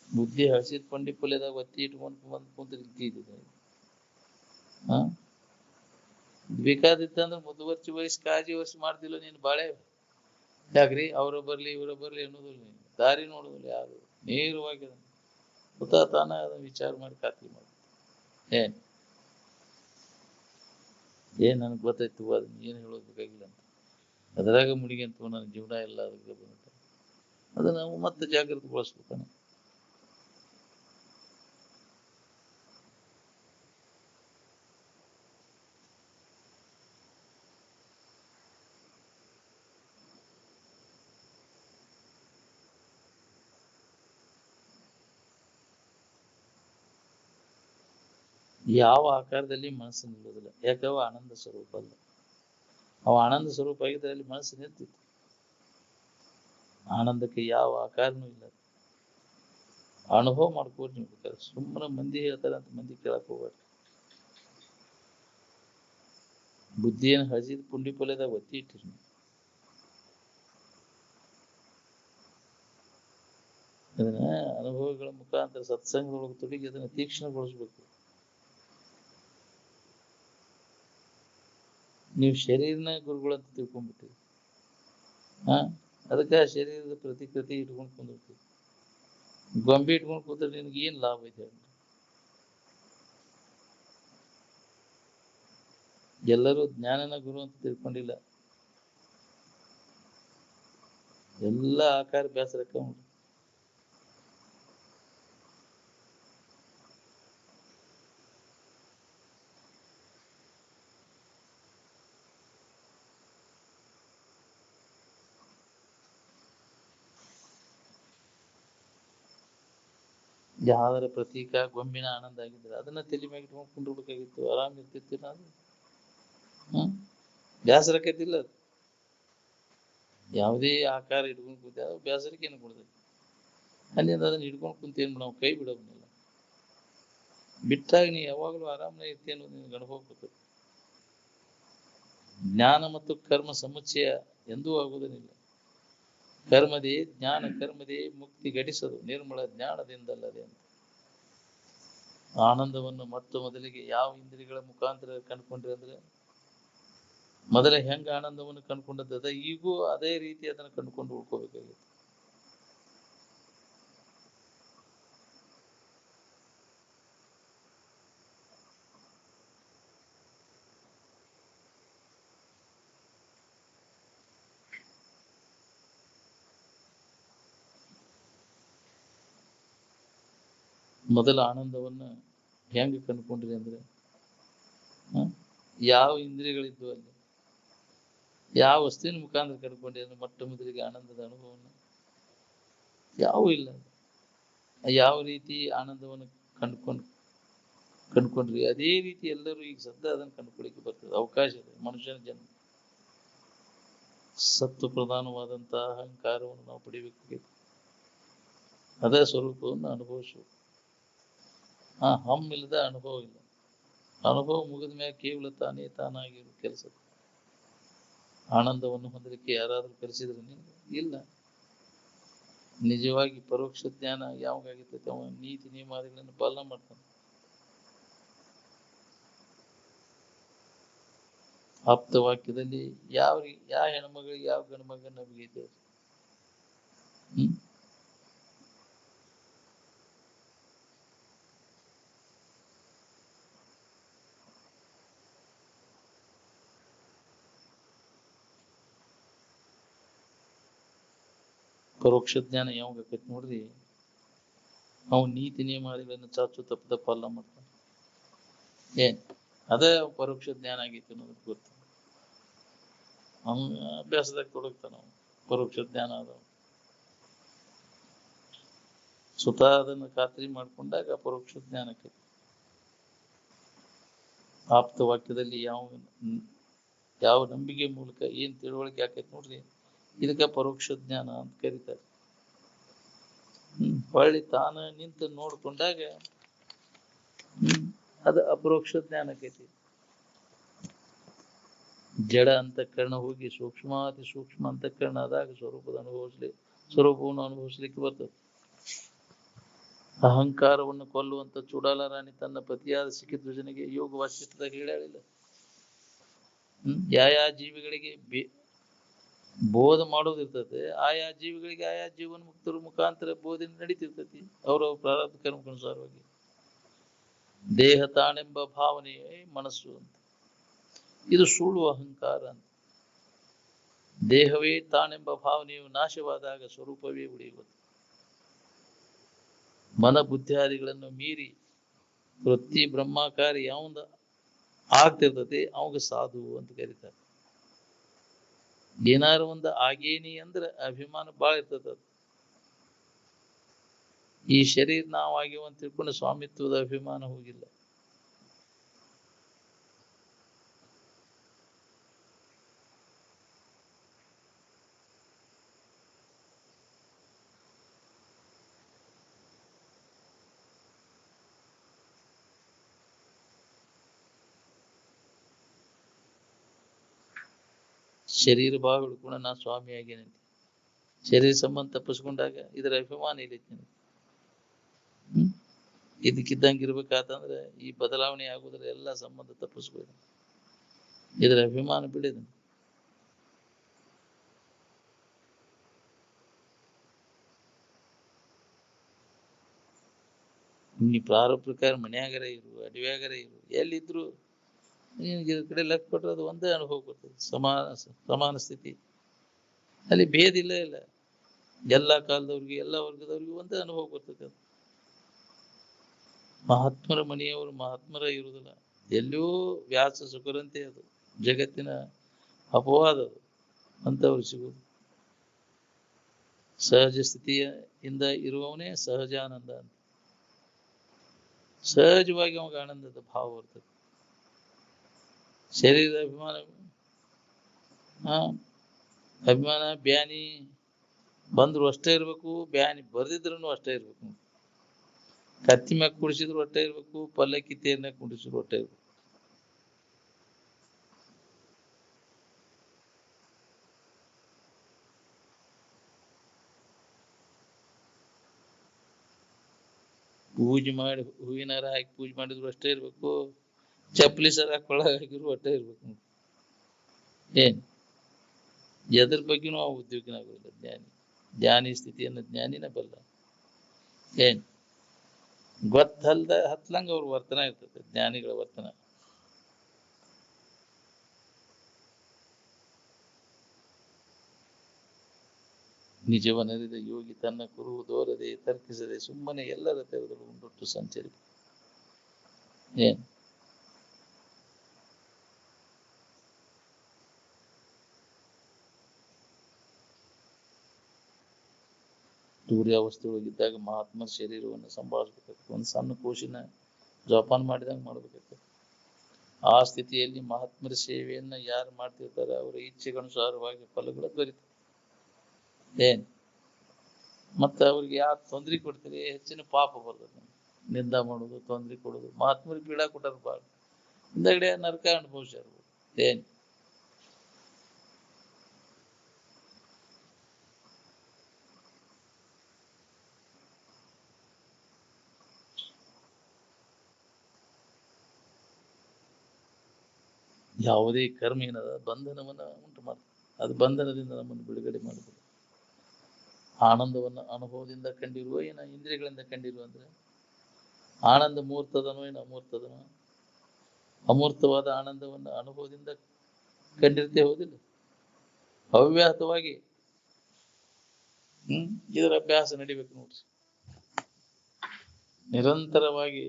ಬುದ್ಧಿ ಹಸಿದ ಪಂಡಿ ಪಲ್ಯದಾಗ ಒತ್ತಿ ಇಟ್ಕೊಂಡು ಬಂದು ಕುಂತಿದ್ದೆ. ಬೇಕಾದಿತ್ತಂದ್ರೆ ಮುದುವರ್ಚಿ ವಯಸ್ಸು ಕಾಳಜಿ ವಯಸ್ಸು ಮಾಡ್ತಿಲ್ಲ ನೀನು ಬಾಳೆ. ಯಾಕ್ರಿ ಅವ್ರ ಬರ್ಲಿ ಇವರ ಬರ್ಲಿ ಅನ್ನೋದಿಲ್ಲ, ನೀನು ದಾರಿ ನೋಡೋದಿಲ್ಲ ಯಾರು. ನೇರವಾಗಿ ತಾನ ಅದನ್ನ ವಿಚಾರ ಮಾಡಿ ಖಾತ್ರಿ ಮಾಡ. ಏನ್ ನನಗೆ ಗೊತ್ತಾಯ್ತು, ಅದನ್ನ ಏನು ಹೇಳೋದು ಬೇಕಾಗಿಲ್ಲ ಅಂತ ಅದ್ರಾಗ ಮುಡಿಗೆ ಅಂತ ನನ್ನ ಜೀವನ ಎಲ್ಲ ಅದಕ್ಕೆ ಬಂದ. ಅದು ನಾವು ಮತ್ತೆ ಜಾಗೃತಿಗೊಳಿಸ್ಬೇಕಾನೆ. ಯಾವ ಆಕಾರದಲ್ಲಿ ಮನಸ್ಸು ನಿಲ್ಲೋದಿಲ್ಲ. ಯಾಕವ ಆನಂದ ಸ್ವರೂಪ ಅಲ್ಲ. ಅವ ಆನಂದ ಸ್ವರೂಪ ಆಗಿದ್ರೆ ಅಲ್ಲಿ ಮನಸ್ಸು ನಿಲ್ತಿತ್ತು. ಆನಂದಕ್ಕೆ ಯಾವ ಆಕಾರನೂ ಇಲ್ಲ. ಅನುಭವ ಮಾಡ್ಕೋರಿ ನೀವು ಬೇಕಾದ್ರೆ. ಸುಮ್ಮನೆ ಮಂದಿ ಹೇಳ್ತಾರೆ ಅಂತ ಮಂದಿ ಕೇಳಕ್ ಹೋಗ್ಬೇಡ್ರಿ. ಬುದ್ಧಿಯನ್ನು ಹಸಿದ ಪುಂಡಿ ಪಲ್ಯದಾಗ ಒತ್ತಿ ಇಟ್ಟಿರಿ. ಅದನ್ನ ಅನುಭವಗಳ ಮುಖಾಂತರ ಸತ್ಸಂಗದೊಳಗೆ ತೊಡಗಿ ಅದನ್ನ ತೀಕ್ಷ್ಣಗೊಳಿಸ್ಬೇಕು. ನೀವು ಶರೀರನ ಗುರುಗಳಂತ ತಿಳ್ಕೊಂಡ್ಬಿಟ್ಟಿರಿ. ಹಾ, ಅದಕ್ಕೆ ಶರೀರದ ಪ್ರತಿಕೃತಿ ಇಟ್ಕೊಂಡು ಕುಂದಿರ್ತೀವಿ. ಗೊಂಬೆ ಇಟ್ಕೊಂಡು ಕೂತ್ರೆ ನಿನ್ಗೆ ಏನ್ ಲಾಭ ಇದೆ? ಎಲ್ಲರೂ ಜ್ಞಾನನ ಗುರು ಅಂತ ತಿಳ್ಕೊಂಡಿಲ್ಲ. ಎಲ್ಲ ಆಕಾರ ಬೇಸರಕ್ಕ ಉಂಟು. ಯಾವ್ದಾರ ಪ್ರತೀಕ ಗೊಂಬಿನ ಆನಂದ ಆಗಿದ್ರೆ ಅದನ್ನ ತಲೆ ಮ್ಯಾಗ ಇಟ್ಕೊಂಡು ಕುಂಡ್ರಬೇಕಾಗಿತ್ತು, ಆರಾಮ್ ಇರ್ತಿತ್ತು. ನಾನು ಬೇಸರಕ್ಕೈತಿಲ್ಲ. ಅದು ಯಾವುದೇ ಆಕಾರ ಇಟ್ಕೊಂಡು ಕೂತ ಬೇಸರಕ್ಕೆ ಏನು ಕೊಡ್ತೈತಿ? ಅಲ್ಲಿಂದ ಅದನ್ನ ಹಿಡ್ಕೊಂಡು ಕುಂತ ಏನ್ ನಾವು ಕೈ ಬಿಡೋದಿಲ್ಲ. ಬಿಟ್ಟಾಗ ನೀ ಯಾವಾಗಲೂ ಆರಾಮನ ಇರ್ತಿ ಅನ್ನೋದು ನಿನ್ಗೆ ಅನುಭವ ಕೊಡ್ತದೆ. ಜ್ಞಾನ ಮತ್ತು ಕರ್ಮ ಸಮುಚ್ಚಯ ಎಂದೂ ಆಗುವುದನಿಲ್ಲ. ಕರ್ಮದೇ ಜ್ಞಾನ, ಕರ್ಮದೇ ಮುಕ್ತಿ ಘಟಿಸದು ನಿರ್ಮಲ ಜ್ಞಾನದಿಂದಲ್ಲದೆ ಅಂತ. ಆನಂದವನ್ನು ಮೊದಲಿಗೆ ಯಾವ ಇಂದ್ರಿಯಗಳ ಮುಖಾಂತರ ಕಂಡುಕೊಂಡ್ರಿ ಅಂದ್ರೆ, ಮೊದಲ ಹೆಂಗ ಆನಂದವನ್ನು ಕಂಡುಕೊಂಡದ ಈಗೂ ಅದೇ ರೀತಿ ಅದನ್ನು ಕಂಡುಕೊಂಡು ಉಳ್ಕೋಬೇಕಾಗಿತ್ತು. ಮೊದಲ ಆನಂದವನ್ನ ಹೆಂಗ ಕಂಡುಕೊಂಡ್ರಿ ಅಂದ್ರೆ, ಯಾವ ಇಂದ್ರಿಯಗಳಿದ್ವು ಅಲ್ಲಿ, ಯಾವ ವಸ್ತುವಿನ ಮುಖಾಂತರ ಕಂಡುಕೊಂಡ್ರಿ ಅಂದ್ರೆ ಮೊದಲಿಗೆ ಆನಂದದ ಅನುಭವವನ್ನು ಯಾವೂ ಇಲ್ಲ. ಯಾವ ರೀತಿ ಆನಂದವನ್ನು ಕಂಡುಕೊಂಡ್ರಿ ಅದೇ ರೀತಿ ಎಲ್ಲರೂ ಈಗ ಸದ್ದ ಅದನ್ನು ಕಂಡುಕೊಳ್ಳಿಕ್ಕೆ ಬರ್ತದೆ. ಅವಕಾಶ ಇದೆ. ಮನುಷ್ಯನ ಜನ್ಮ ಸತ್ವ ಪ್ರಧಾನವಾದಂತಹ ಅಹಂಕಾರವನ್ನು ನಾವು ಪಡಿಬೇಕಾಗಿದೆ. ಅದೇ ಸ್ವರೂಪವನ್ನು ಅನುಭವಿಸಬೇಕು. ಹಮ್ಮಿಲ್ಲದ ಅನುಭವ ಇಲ್ಲ. ಅನುಭವ ಮುಗಿದ ಮೇಲೆ ಕೇವಲ ತಾನೇ ತಾನಾಗಿರೋ ಕೆಲಸ. ಆನಂದವನ್ನು ಹೊಂದಲಿಕ್ಕೆ ಯಾರಾದ್ರೂ ಕಲಿಸಿದ್ರೆ ನೀವು ಇಲ್ಲ. ನಿಜವಾಗಿ ಪರೋಕ್ಷ ಜ್ಞಾನ ಯಾವಾಗಾಗಿರ್ತೈತೆ ಅವ ನೀತಿ ನಿಯಮಾದಿಗಳನ್ನು ಪಾಲನೆ ಮಾಡ್ತಾನೆ. ಆಪ್ತ ವಾಕ್ಯದಲ್ಲಿ ಯಾವ ಹೆಣ್ಮಗಳಿಗೆ ಯಾವ ಗಂಡು ಮಗ ನಂಬಿಕೆ ಪರೋಕ್ಷ ಜ್ಞಾನ ಯಾವಾಗ ಆಕೈತಿ ನೋಡ್ರಿ, ಅವನು ನೀತಿ ನಿಯಮಾದಿಗಳನ್ನು ಚಾಚು ತಪ್ಪದ ಪಾಲನೆ ಮಾಡ್ತಾನೆ. ಏನ್ ಅದೇ ಪರೋಕ್ಷ ಜ್ಞಾನ ಆಗೈತಿ ಅನ್ನೋದಕ್ಕೆ ಗೊತ್ತು. ಅವನ ಅಭ್ಯಾಸದಾಗ ತೊಡಗ್ತಾನ. ಪರೋಕ್ಷ ಜ್ಞಾನ ಅದ ಸ್ವತಃ ಅದನ್ನು ಖಾತ್ರಿ ಮಾಡ್ಕೊಂಡಾಗ ಪರೋಕ್ಷ ಜ್ಞಾನ ಆಕೈತಿ. ಆಪ್ತ ವಾಕ್ಯದಲ್ಲಿ ಯಾವ ನಂಬಿಕೆ ಮೂಲಕ ಏನ್ ತಿಳುವಳಿಕೆ ಆಕೈತಿ ನೋಡ್ರಿ, ಇದಕ್ಕ ಪರೋಕ್ಷ ಜ್ಞಾನ ಅಂತ ಕರೀತಾರೆ. ಹೊಳ್ಳಿ ತಾನ ನಿಂತು ನೋಡ್ಕೊಂಡಾಗ ಅದು ಅಪರೋಕ್ಷ ಜ್ಞಾನ ಆಕೈತಿ. ಜಡ ಅಂತಃಕರಣ ಹೋಗಿ ಸೂಕ್ಷ್ಮಾತಿ ಸೂಕ್ಷ್ಮ ಅಂತಃಕರಣ ಆದಾಗ ಸ್ವರೂಪವನ್ನು ಅನುಭವಿಸ್ಲಿಕ್ಕೆ ಬರ್ತದೆ. ಅಹಂಕಾರವನ್ನು ಕೊಲ್ಲುವಂತ ಚೂಡಾಲ ರಾಣಿ ತನ್ನ ಪತಿಯಾದ ಸಿಕ್ಕಿಧ್ವಜನಿಗೆ ಯೋಗ ವಾಸಿಷ್ಠದಾಗ ಹೇಳಿಲ್ಲ, ಯಾವ ಜೀವಿಗಳಿಗೆ ಬೋಧ ಮಾಡೋದಿರ್ತದೆ, ಆಯಾ ಜೀವಿಗಳಿಗೆ ಆಯಾ ಜೀವನ ಮುಕ್ತರ ಮುಖಾಂತರ ಬೋಧನೆ ನಡೀತಿರ್ತೈತಿ ಅವ್ರವ್ರ ಪ್ರಾರಬ್ಧ ಕರ್ಮಕ್ಕನುಸಾರವಾಗಿ. ದೇಹ ತಾನೆಂಬ ಭಾವನೆಯೇ ಮನಸ್ಸು ಅಂತ. ಇದು ಸುಳ್ಳು ಅಹಂಕಾರ ಅಂತ. ದೇಹವೇ ತಾನೆಂಬ ಭಾವನೆಯು ನಾಶವಾದಾಗ ಸ್ವರೂಪವೇ ಉಳಿಯುವುದು. ಮನ ಬುದ್ಧಿಯಾದಿಗಳನ್ನು ಮೀರಿ ವೃತ್ತಿ ಬ್ರಹ್ಮಾಕಾರಿ ಯಾವಂದ ಆಗ್ತಿರ್ತದೆ ಅವಾಗ ಸಾಧು ಅಂತ ಕರೀತಾರೆ. ಏನಾರು ಒಂದು ಆಗೇನಿ ಅಂದ್ರೆ ಅಭಿಮಾನ ಬಾಳ ಇರ್ತದ. ಈ ಶರೀರ ನಾವು ಆಗ್ಯವ ಅಂತ ತಿಳ್ಕೊಂಡು ಸ್ವಾಮಿತ್ವದ ಅಭಿಮಾನ ಹೋಗಿಲ್ಲ. ಶರೀರ ಭಾವ ಹಿಡ್ಕೊಂಡು ನಾ ಸ್ವಾಮಿ ಆಗೇನಂತೆ. ಶರೀರ ಸಂಬಂಧ ತಪ್ಪಿಸ್ಕೊಂಡಾಗ ಇದರ ಅಭಿಮಾನ ಇಲ್ಲೈತಿ ನನಗೆ. ಇದಕ್ಕಿದ್ದಂಗೆ ಇರ್ಬೇಕಾತಂದ್ರೆ ಈ ಬದಲಾವಣೆ ಆಗುವುದ್ರ ಎಲ್ಲ ಸಂಬಂಧ ತಪ್ಪಿಸ್ಬೋದು. ಇದ್ರ ಅಭಿಮಾನ ಬಿಡಿದ. ನೀ ಪ್ರಾರಂಭ ಪ್ರಕಾರ ಮನ್ಯಾಗರ ಇರು, ಅಡವ್ಯಾಗರ ಇರು, ಎಲ್ಲಿದ್ರು ನಿನ್ಗೆ ಇದ್ರ ಕಡೆ ಲಕ್ಷ ಕೊಟ್ಟರೆ ಅದು ಒಂದೇ ಅನುಭವ ಕೊಡ್ತದೆ. ಸಮಾನ ಸ್ಥಿತಿ ಅಲ್ಲಿ ಭೇದ ಇಲ್ಲ. ಎಲ್ಲ ಕಾಲದವ್ರಿಗೆ ಎಲ್ಲ ವರ್ಗದವ್ರಿಗೆ ಒಂದೇ ಅನುಭವ ಬರ್ತದೆ. ಅದು ಮಹಾತ್ಮರ ಮನೆಯವರು ಮಹಾತ್ಮರ ಇರುವುದಿಲ್ಲ. ಎಲ್ಲಿಯೂ ವ್ಯಾಸ ಸುಖರಂತೆ ಅದು ಜಗತ್ತಿನ ಅಪವಾದ. ಅದು ಅಂತವ್ರು ಸಿಗುವುದು. ಸಹಜ ಸ್ಥಿತಿಯಿಂದ ಇರುವವನೇ ಸಹಜಾನಂದ ಅಂತ. ಸಹಜವಾಗಿ ಅವಾಗ ಆನಂದದ ಭಾವ ಬರ್ತದೆ. ಶರೀರ ಅಭಿಮಾನ ಬ್ಯಾನಿ ಬಂದ್ರು ಅಷ್ಟೇ ಇರ್ಬೇಕು, ಬ್ಯಾನಿ ಬರ್ದಿದ್ರು ಅಷ್ಟೇ ಇರ್ಬೇಕು. ಕತ್ತಿ ಮ್ಯಾಗ ಕುಡಿಸಿದ್ರು ಅಷ್ಟೇ ಇರ್ಬೇಕು, ಪಲ್ಲಕ್ಕಿ ತೇರ್ನಾಗ ಕುಡಿಸಿದ್ರು ಅಷ್ಟೇ ಇರ್ಬೇಕು. ಪೂಜೆ ಮಾಡಿ ಹೂವಿನ ಹಾರ ಹಾಕಿ ಪೂಜೆ ಮಾಡಿದ್ರು ಅಷ್ಟೇ ಇರ್ಬೇಕು, ಚಪ್ಪಲಿ ಸರ ಹಾಕಿದ್ರು ಅಷ್ಟೇ ಇರ್ಬೇಕು. ಏನ್ ಎದ್ರ ಬಗ್ಗೆನೂ ಆ ಉದ್ಯೋಗಿನಾಗೋದಿಲ್ಲ ಜ್ಞಾನಿ. ಜ್ಞಾನಿ ಸ್ಥಿತಿಯನ್ನ ಜ್ಞಾನಿನ ಬಲ್ಲ. ಏನ್ ಹತ್ಲಂಗ ಅವ್ರ ವರ್ತನ ಇರ್ತದೆ, ಜ್ಞಾನಿಗಳ ವರ್ತನ. ನಿಜವನರಿದ ಯೋಗಿ ತನ್ನ ಕುರುಹು ದೋರದೆ ತರ್ಕಿಸದೆ ಸುಮ್ಮನೆ ಎಲ್ಲರ ತೆರೆದಲು ಉಂಡೊಟ್ಟು ಸಂಚರಿ. ಏನ್ ಸೂರ್ಯಾವಸ್ಥೆಯೊಳಗಿದ್ದಾಗ ಮಹಾತ್ಮರ ಶರೀರವನ್ನು ಸಂಭಾಳಿಸ್ಬೇಕಾಗ್ತದೆ. ಒಂದು ಸಣ್ಣ ಕೋಶಿನ ಜೋಪಾನ ಮಾಡಿದಂಗೆ ಮಾಡ್ಬೇಕಾಗ್ತದೆ. ಆ ಸ್ಥಿತಿಯಲ್ಲಿ ಮಹಾತ್ಮರ ಸೇವೆಯನ್ನ ಯಾರು ಮಾಡ್ತಿರ್ತಾರೆ ಅವರ ಇಚ್ಛೆಗನುಸಾರವಾಗಿ ಫಲಗಳು ದೊರೀತದೆ. ಏನ್ ಮತ್ತ ಅವ್ರಿಗೆ ಯಾರು ತೊಂದರೆ ಕೊಡ್ತೀರಿ ಹೆಚ್ಚಿನ ಪಾಪ ಬರ್ತದೆ. ನಿಂದ ಮಾಡೋದು, ತೊಂದರೆ ಕೊಡೋದು. ಮಹಾತ್ಮರಿಗೆ ಪೀಡಾ ಕೊಟ್ಟರು ಬಾಳ ಹಿಂದಗಡೆ ನರಕ ಅನುಭವಿಸ್ಯಾರ. ಏನ್ ಯಾವುದೇ ಕರ್ಮ ಏನದ ಬಂಧನವನ್ನ ಉಂಟು ಮಾಡ್ತದೆ. ಅದು ಬಂಧನದಿಂದ ನಮ್ಮನ್ನು ಬಿಡುಗಡೆ ಮಾಡಬಹುದು. ಆನಂದವನ್ನ ಅನುಭವದಿಂದ ಕಂಡಿರುವ ಏನ ಇಂದ್ರಿಯಗಳಿಂದ ಕಂಡಿರುವ ಅಂದ್ರೆ ಆನಂದ ಮೂರ್ತದನೋ ಏನು ಅಮೂರ್ತದನೋ. ಅಮೂರ್ತವಾದ ಆನಂದವನ್ನ ಅನುಭವದಿಂದ ಕಂಡಿರ್ತೇ ಹೋದಿಲ್ಲ, ಅವ್ಯಾಹತವಾಗಿ. ಇದರ ಅಭ್ಯಾಸ ನಡಿಬೇಕು ನೋಡ್ರಿ, ನಿರಂತರವಾಗಿ.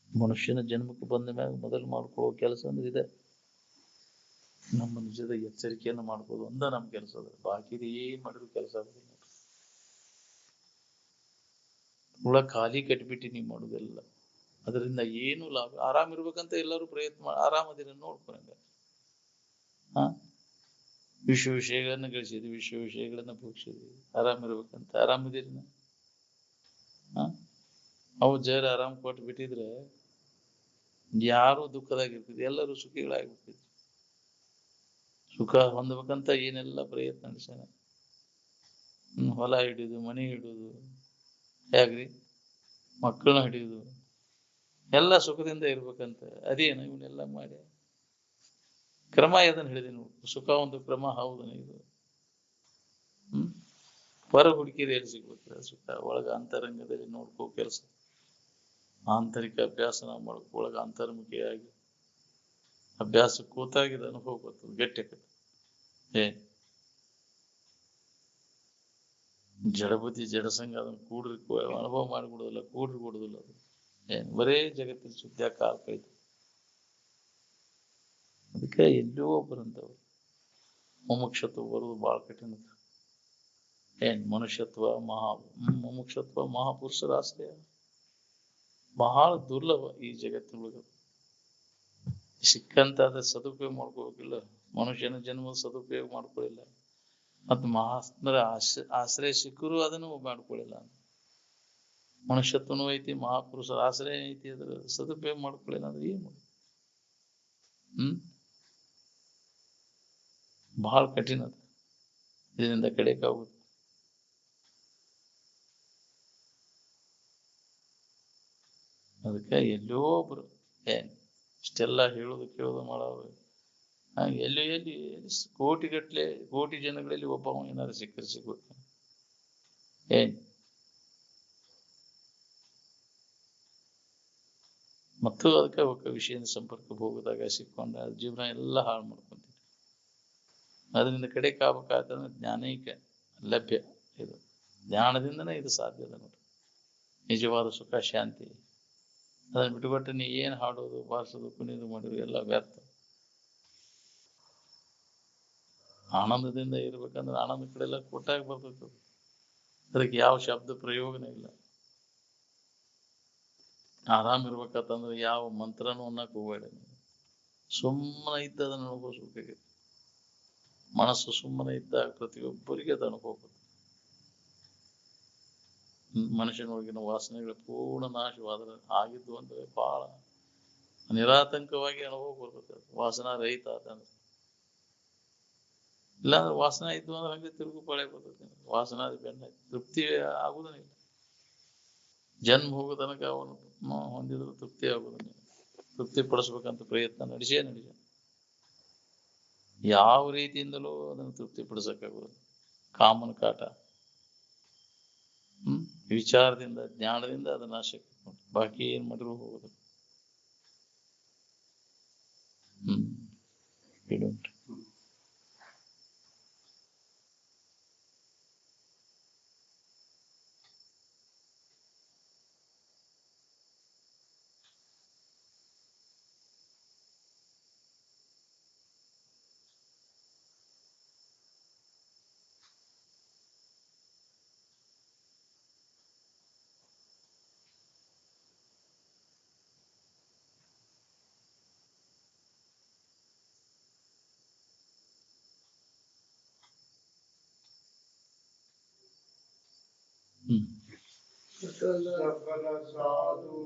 ಮನುಷ್ಯನ ಜನ್ಮಕ್ಕೆ ಬಂದ ಮ್ಯಾಗ ಮೊದಲು ಮಾಡ್ಕೊಳ್ಳೋ ಕೆಲಸ ಅಂದ್ರೆ ಇದೆ, ನಮ್ಮ ನಿಜದ ಎಚ್ಚರಿಕೆಯನ್ನು ಮಾಡ್ಬೋದು ಒಂದ ನಮ್ ಕೆಲಸ. ಅದ ಬಾಕಿದ ಏನ್ ಮಾಡಿದ್ರು ಕೆಲಸ ಆಗುದಿಲ್ಲ. ಖಾಲಿ ಕಟ್ಬಿಟ್ಟು ನೀವು ಮಾಡುದೆಲ್ಲ ಅದರಿಂದ ಏನು ಲಾಭ. ಆರಾಮ್ ಇರ್ಬೇಕಂತ ಎಲ್ಲರೂ ಪ್ರಯತ್ನ ಆರಾಮದಿರ ನೋಡ್ಕೊಂಡ ವಿಷಯಗಳನ್ನ ಗಳಿಸಿದ್ವಿ, ವಿಷಯಗಳನ್ನ ಭೋಗಿಸಿದ್ವಿ. ಆರಾಮಿರ್ಬೇಕಂತ ಆರಾಮದಿರಿ. ಅವು ಜರ ಆರಾಮ್ ಕೊಟ್ಟು ಬಿಟ್ಟಿದ್ರೆ ಯಾರು ದುಃಖದಾಗಿರ್ತಿದ್ವಿ, ಎಲ್ಲರೂ ಸುಖಿಗಳಾಗಿರ್ತಿದ್ವಿ. ಸುಖ ಹೊಂದಬೇಕಂತ ಏನೆಲ್ಲ ಪ್ರಯತ್ನ ನಡೆಸ್ಯಾನ. ಹೊಲ ಹಿಡಿಯುದು, ಮನೆ ಹಿಡಿಯುದು, ಹೇಗ್ರಿ ಮಕ್ಕಳನ್ನ ಹಿಡಿಯುದು, ಎಲ್ಲ ಸುಖದಿಂದ ಇರ್ಬೇಕಂತ ಅದೇನು ಇವನ್ನೆಲ್ಲ ಮಾಡಿ ಕ್ರಮ ಅದನ್ನ ಹಿಡಿದಿ ನೋಡು. ಸುಖ ಒಂದು ಕ್ರಮ ಹೌದನ ಇದು. ಹೊರ ಹುಡುಕಿರಿ ಎಲ್ಲಿ ಸಿಗ್ಬೇಕು ಸುಖ? ಒಳಗ ಅಂತರಂಗದಲ್ಲಿ ನೋಡ್ಕೋ ಕೆಲಸ. ಆಂತರಿಕ ಅಭ್ಯಾಸ ನಾವು ಮಾಡ್ಕೋ, ಒಳಗ ಅಂತರ್ಮುಖಿಯಾಗಿ ಅಭ್ಯಾಸ ಕೂತಾಗಿದ ಅನುಭವ ಬರ್ತದೆ, ಗಟ್ಟಿ ಆಕತ್ತೆ. ಜಡಬುದ್ಧಿ ಜಡಸಂಗ ಅದನ್ನ ಕೂಡ್ರಿ ಅನುಭವ ಮಾಡಿಕೊಡುದಿಲ್ಲ, ಕೂಡ್ರಿ ಕೊಡುದಿಲ್ಲ. ಅದು ಬರೇ ಜಗತ್ತಿನ ಸುದ್ದಿ ಕಾಲ ಕೈತು. ಅದಕ್ಕೆ ಎಲ್ಲೋ ಒಬ್ಬರಂತವ್ರು ಮುಮುಕ್ಷತ್ವ ಬರುವುದು ಬಹಳ ಕಠಿಣ. ಮನುಷ್ಯತ್ವ ಮುಮುಕ್ಷತ್ವ ಮಹಾಪುರುಷರ ಆಶ್ರಯ ಬಹಳ ದುರ್ಲಭ ಈ ಜಗತ್ತಿನೊಳಗೆ. ಸಿಕ್ಕಂತ ಅದ ಸದುಪಯೋಗ ಮಾಡ್ಕೋಬೇಕಿಲ್ಲ. ಮನುಷ್ಯನ ಜನ್ಮದ ಸದುಪಯೋಗ ಮಾಡ್ಕೊಳ್ಳಿಲ್ಲ, ಮತ್ತು ಮಹಾತ್ಮರ ಆಶ್ರಯ ಸಿಕ್ಕರು ಅದನ್ನು ಮಾಡ್ಕೊಳ್ಳಿಲ್ಲ. ಮನುಷ್ಯತ್ವನೂ ಐತಿ, ಮಹಾಪುರುಷರ ಆಶ್ರಯ ಐತಿ, ಅದ್ರ ಸದುಪಯೋಗ ಮಾಡ್ಕೊಳ್ಳಿಲ್ಲ ಅಂದ್ರೆ ಏನು? ಬಹಳ ಕಠಿಣ ಅದು. ಇದರಿಂದ ಕಡೆಕಾಗುದು. ಅದಕ್ಕೆ ಎಲ್ಲೋ ಒಬ್ರು ಇಷ್ಟೆಲ್ಲ ಹೇಳುದು ಕೇಳುದು ಮಾಡೋರು ಎಲ್ಲಿ ಕೋಟಿ ಜನಗಳಲ್ಲಿ ಒಬ್ಬ ಏನಾದ್ರು ಸಿಗ್ಬೇಕು. ಮತ್ತು ಅದಕ್ಕೆ ವಿಷಯದ ಸಂಪರ್ಕಕ್ಕೆ ಹೋಗೋದಾಗ ಸಿಕ್ಕೊಂಡ ಜೀವನ ಎಲ್ಲ ಹಾಳು ಮಾಡ್ಕೊಂತೀವಿ. ಅದರಿಂದ ಕಡೆಕಾಗಬೇಕಾದ್ರೆ ಜ್ಞಾನೈಕ ಲಭ್ಯ. ಇದು ಜ್ಞಾನದಿಂದನೇ ಇದು ಸಾಧ್ಯ ಅದ ನೋಡಿ. ನಿಜವಾದ ಸುಖ ಶಾಂತಿ. ಅದನ್ನ ಬಿಟ್ಟುಕೊಟ್ಟು ನೀ ಏನ್ ಹಾಡೋದು ಬಾರಿಸೋದು ಕುಣಿಯೋದು ಮಾಡೋದು ಎಲ್ಲ ವ್ಯರ್ಥ. ಆನಂದದಿಂದ ಇರ್ಬೇಕಂದ್ರೆ ಆನಂದ ಕಡೆಲ್ಲ ಕೊಟ್ಟಾಗ ಬರ್ತೈತೆ. ಅದಕ್ಕೆ ಯಾವ ಶಬ್ದ ಪ್ರಯೋಗನೇ ಇಲ್ಲ. ಆರಾಮ್ ಇರ್ಬೇಕಂತಂದ್ರೆ ಯಾವ ಮಂತ್ರನೂ ಅನ್ನಕ್ ಹೋಗಬೇಡ. ಸುಮ್ಮನೆ ಇದ್ದದನ್ನ ಅನುಭವಿಸ್ಬೇಕಾಗೈತಿ. ಮನಸ್ಸು ಸುಮ್ಮನೆ ಇದ್ದಾಗ ಪ್ರತಿಯೊಬ್ಬರಿಗೆ ಅದು ಅನುಭವ. ಮನುಷ್ಯನೊಳಗಿನ ವಾಸನೆಗಳು ಪೂರ್ಣ ನಾಶವಾದ್ರೆ ಆಗಿದ್ದು ಅಂದ್ರೆ ಬಹಳ ನಿರಾತಂಕವಾಗಿ ಅನುಭವ ಬರ್ತದೆ. ವಾಸನಾ ರಹಿತ ಆತಂದ್ರೆ. ಇಲ್ಲಾಂದ್ರೆ ವಾಸನ ಇದ್ದು ಅಂದ್ರೆ ಹಂಗೆ ತಿರುಗು ಪಳೆ ಬರ್ತದೆ. ವಾಸನ ಬೆನ್ನ ತೃಪ್ತಿ ಆಗುವುದಿಲ್ಲ. ಜನ್ಮ ಹೋಗೋ ತನಕ ಅವನು ಹೊಂದಿದ್ರು ತೃಪ್ತಿ ಆಗುವುದಿಲ್ಲ. ತೃಪ್ತಿ ಪಡಿಸ್ಬೇಕಂತ ಪ್ರಯತ್ನ ನಡೆಸೇ. ಯಾವ ರೀತಿಯಿಂದಲೂ ಅದನ್ನು ತೃಪ್ತಿ ಪಡಿಸಕ್ಕಾಗುವುದು. ಕಾಮನ ಕಾಟ. ವಿಚಾರದಿಂದ ಜ್ಞಾನದಿಂದ ಅದನ್ನ ನಾಶಕ್ಕೆ ಬಾಕಿ ಏನ್ ಮಾಡಿದ್ರು ಹೋಗುದು. सकल साधु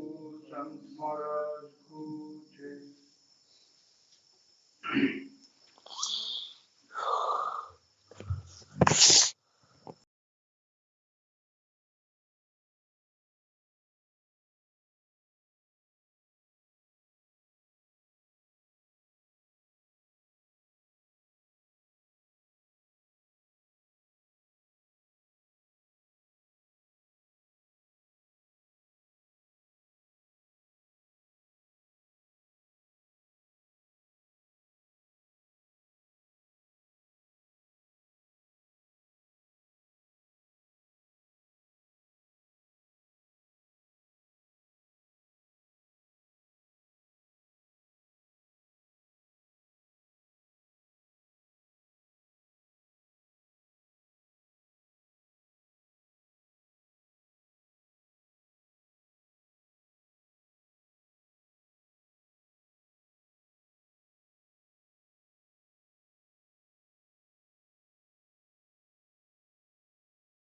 संस्मरण पूजे